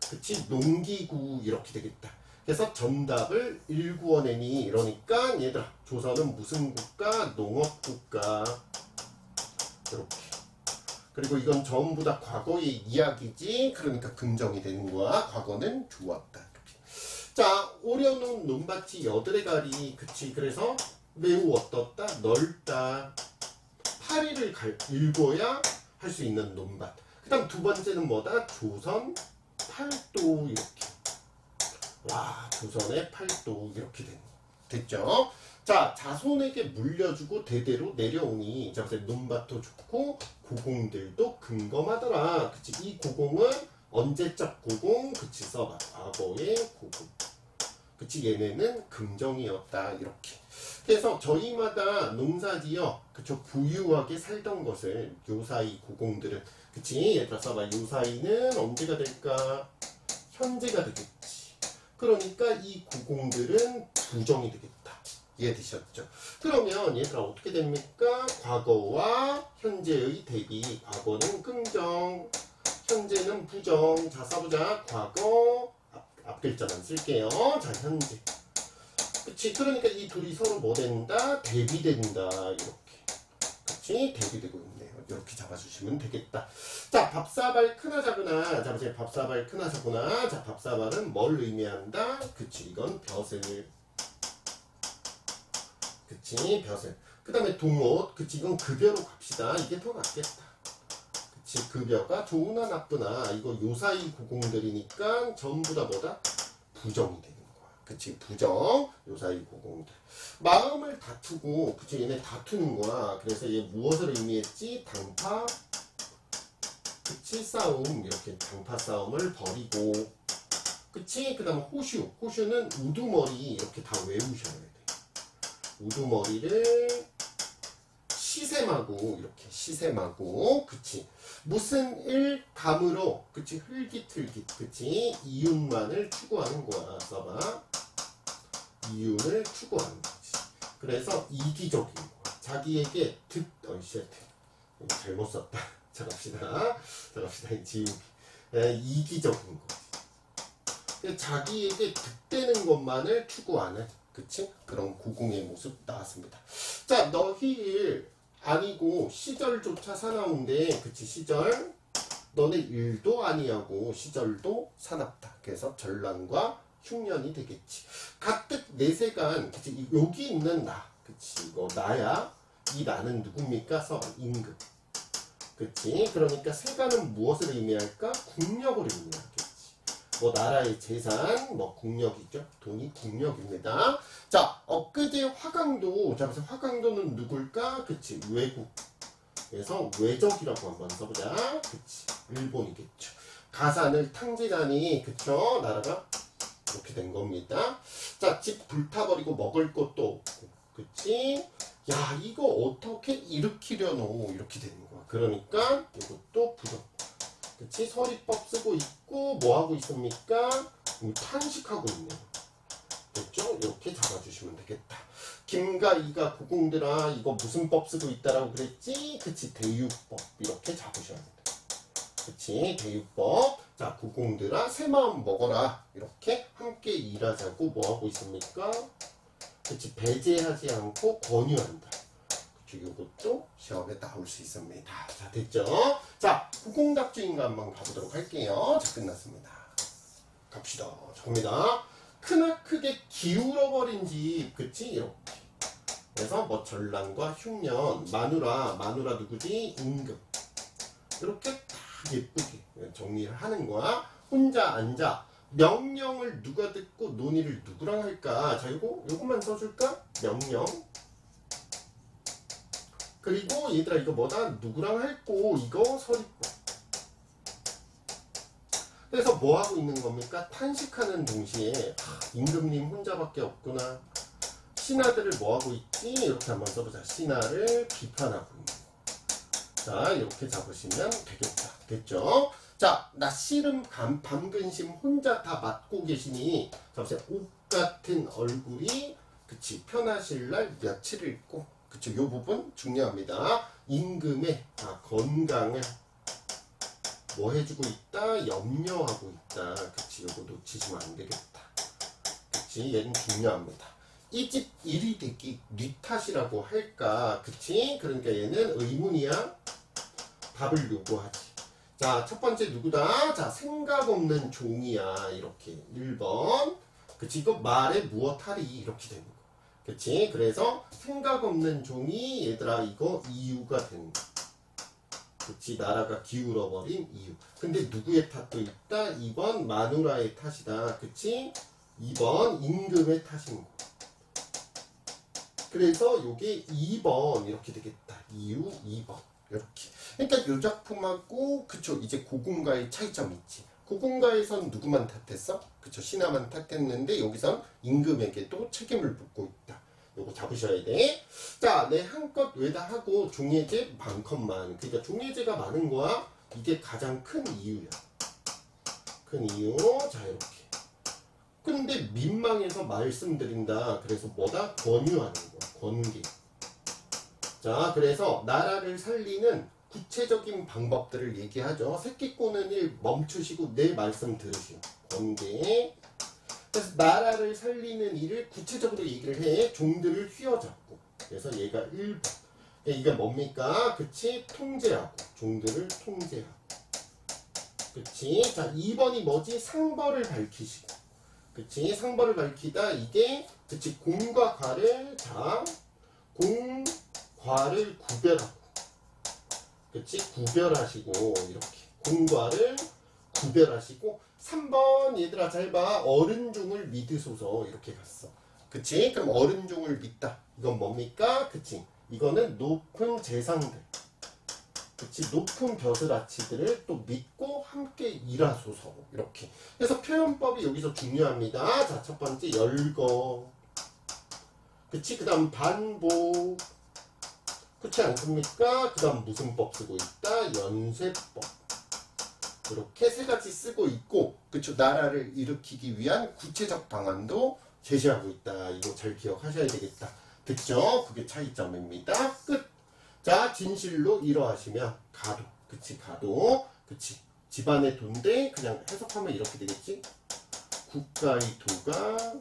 그치? 농기구 이렇게 되겠다. 그래서 정답을 일구어내니 이러니까 얘들아 조선은 무슨 국가? 농업국가. 이렇게. 그리고 이건 전부 다 과거의 이야기지. 그러니까 긍정이 되는 거야. 과거는 좋았다. 이렇게. 자 오려놓은 논밭이 여드레 가리. 그치? 그래서 매우 어떻다? 넓다. 파리를 읽어야 할 수 있는 논밭. 그 다음 두 번째는 뭐다? 조선 팔도. 이렇게. 와 조선의 팔도 이렇게 됐죠? 자 자손에게 물려주고 대대로 내려오니 자 논밭도 좋고 고공들도 근검하더라. 그치? 이 고공은 언제적 고공? 그치 써봐. 과거의 고공. 그치 얘네는 긍정이었다. 이렇게. 그래서 저희마다 농사지어 그쵸 부유하게 살던 것을 요사이 고공들은 그치 얘들아 써봐. 요사이는 언제가 될까? 현재가 되겠지. 그러니까 이 고공들은 부정이 되겠다. 이해되셨죠? 그러면 얘들아 어떻게 됩니까? 과거와 현재의 대비. 과거는 긍정, 현재는 부정. 자 써보자. 과거 앞 글자만 쓸게요. 자 현재. 그치? 그러니까 이 둘이 서로 뭐 된다? 대비된다. 이렇게. 그치? 대비되고 있네요. 이렇게 잡아주시면 되겠다. 자, 밥사발 크나 작으나. 자, 이제 밥사발 크나 작구나. 자, 밥사발은 뭘 의미한다? 그치? 이건 벼슬. 그치? 벼슬. 그 다음에 동옷. 그치? 이건 급여로 갑시다. 이게 더 낫겠다. 그치? 급여가 좋으나 나쁘나. 이거 요사이 고공들이니까 전부 다 뭐다? 부정이 되는 거야. 그치? 부정. 요사이 고공들. 마음을 다투고. 그치? 얘네 다투는 거야. 그래서 얘 무엇을 의미했지? 당파. 그치? 싸움. 이렇게 당파 싸움을 벌이고. 그치? 그 다음 호슈. 호슈는 우두머리. 이렇게 다 외우셔야 돼. 우두머리를 시샘하고. 이렇게 시샘하고. 그치? 무슨 일 감으로. 그치? 흘깃흘깃. 그치? 이윤만을 추구하는 거야. 써봐. 이윤을 추구하는 거지. 그래서 이기적인 거야. 자기에게 잘못 썼다. 자 갑시다. 자 갑시다. 지우기. 이기적인 거지. 자기에게 득되는 것만을 추구하는, 그치? 그런 고공의 모습 나왔습니다. 자, 너희 아니고 시절조차 사나운데, 그치? 시절 너네 일도 아니하고 시절도 사납다. 그래서 전란과 흉년이 되겠지. 가뜩 내세간, 그치? 여기 있는 나, 그치? 이거 나야. 이 나는 누굽니까? 서 임금. 그치? 그러니까 세간은 무엇을 의미할까? 국력을 의미하겠지. 뭐 나라의 재산, 뭐 국력이죠. 돈이 국력입니다. 자, 엊그제 화강도, 자, 그래서 화강도는 누굴까? 그치? 외국. 그래서 외적이라고 한번 써보자. 그치? 일본이겠죠. 가산을 탕진하니, 그쵸? 나라가 이렇게 된 겁니다. 자, 집 불타버리고 먹을 것도 없고, 그치? 야, 이거 어떻게 일으키려노? 이렇게 되는 거야. 그러니까 이것도 부정. 그치? 서리법 쓰고 있고 뭐 하고 있습니까? 탄식하고 있네요. 됐죠? 이렇게 잡아주시면 되겠다. 김과 이가 고공들아 이거 무슨 법 쓰고 있다라고 그랬지? 그치? 대유법 이렇게 잡으셔야 된다. 그치? 대유법. 자, 고공들아 새 마음 먹어라. 이렇게 함께 일하자고 뭐 하고 있습니까? 그치? 배제하지 않고 권유한다. 이것도 시험에 나올 수 있습니다. 자, 됐죠? 자, 후공답주인가 한번 가보도록 할게요. 자, 끝났습니다. 갑시다. 접니다. 크나크게 기울어버린 집, 그치? 이렇게. 그래서 뭐 전란과 흉년, 마누라 누구지? 임금. 이렇게 다 예쁘게 정리를 하는 거야. 혼자 앉아. 명령을 누가 듣고 논의를 누구랑 할까? 자, 요거만 써줄까? 명령. 그리고 얘들아 이거 뭐다? 누구랑 할고 이거 서리법. 그래서 뭐 하고 있는 겁니까? 탄식하는 동시에 임금님 혼자밖에 없구나. 신하들을 뭐 하고 있지? 이렇게 한번 써보자. 신하를 비판하고 있는 거. 자, 이렇게 잡으시면 되겠다. 됐죠? 자, 낮씨름 밤근심 혼자 다 맡고 계시니 자, 보세요. 옷 같은 얼굴이 그치 편하실 날 며칠을 있고 그쵸, 요 부분 중요합니다. 임금의 건강을 뭐 해주고 있다? 염려하고 있다. 그치, 요거 놓치시면 안 되겠다. 그치, 얘는 중요합니다. 이 집 일이 되기 네 탓이라고 할까? 그치? 그러니까 얘는 의문이야. 답을 요구하지. 자, 첫 번째 누구다? 자, 생각 없는 종이야. 이렇게 1번. 그치, 이거 말에 무엇하리 이렇게 되는 거. 그치? 그래서 생각 없는 종이 얘들아 이거 이유가 되는 거. 그치? 나라가 기울어버린 이유. 근데 누구의 탓도 있다? 2번 마누라의 탓이다. 그치? 2번 임금의 탓인 거. 그래서 요게 2번 이렇게 되겠다. 이유 2번. 이렇게. 그러니까 요 작품하고 그쵸 이제 고군과의 차이점이 있지. 고군과에선 누구만 탓했어? 그쵸 신하만 탓했는데 여기선 임금에게도 책임을 묻고 있다. 요거 잡으셔야 돼. 자, 내 한껏 외다 하고 종예제 많건만. 그러니까 종예제가 많은 거야. 이게 가장 큰 이유야. 큰 이유. 자, 이렇게. 근데 민망해서 말씀드린다. 그래서 뭐다? 권유하는 거야. 권계. 자, 그래서 나라를 살리는 구체적인 방법들을 얘기하죠. 새끼 꼬는 일 멈추시고 내 말씀 들으시오. 권계. 그래서 나라를 살리는 일을 구체적으로 얘기를 해. 종들을 휘어잡고. 그래서 얘가 1번. 이게 뭡니까? 그치? 통제하고. 종들을 통제하고. 그치? 자, 2번이 뭐지? 상벌을 밝히시고. 그치? 상벌을 밝히다. 이게, 그치? 공과 과를, 자, 공과를 구별하고. 그치? 구별하시고, 이렇게. 공과를 구별하시고, 3번, 얘들아, 잘 봐. 어른종을 믿으소서. 이렇게 갔어. 그치? 그럼 어른종을 믿다. 이건 뭡니까? 그치? 이거는 높은 재상들. 그치? 높은 벼슬아치들을 또 믿고 함께 일하소서. 이렇게. 그래서 표현법이 여기서 중요합니다. 자, 첫 번째, 열거. 그치? 그 다음, 반복. 그렇지 않습니까? 그 다음, 무슨 법 쓰고 있다? 연쇄법. 이렇게 세 가지 쓰고 있고, 그쵸? 나라를 일으키기 위한 구체적 방안도 제시하고 있다. 이거 잘 기억하셔야 되겠다. 됐죠? 그게 차이점입니다. 끝. 자, 진실로 이러하시면 가도. 그치? 가도. 그치? 집안의 돈데 그냥 해석하면 이렇게 되겠지? 국가의 도가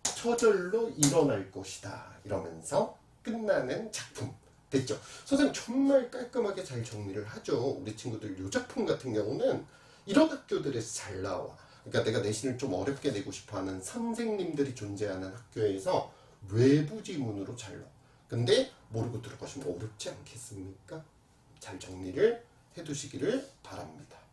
처절로 일어날 것이다 이러면서 끝나는 작품 됐죠. 선생님 정말 깔끔하게 잘 정리를 하죠. 우리 친구들 요 작품 같은 경우는 이런 학교들에서 잘 나와. 그러니까 내가 내신을 좀 어렵게 내고 싶어하는 선생님들이 존재하는 학교에서 외부 지문으로 잘 나와. 근데 모르고 들어가시면 어렵지 않겠습니까? 잘 정리를 해두시기를 바랍니다.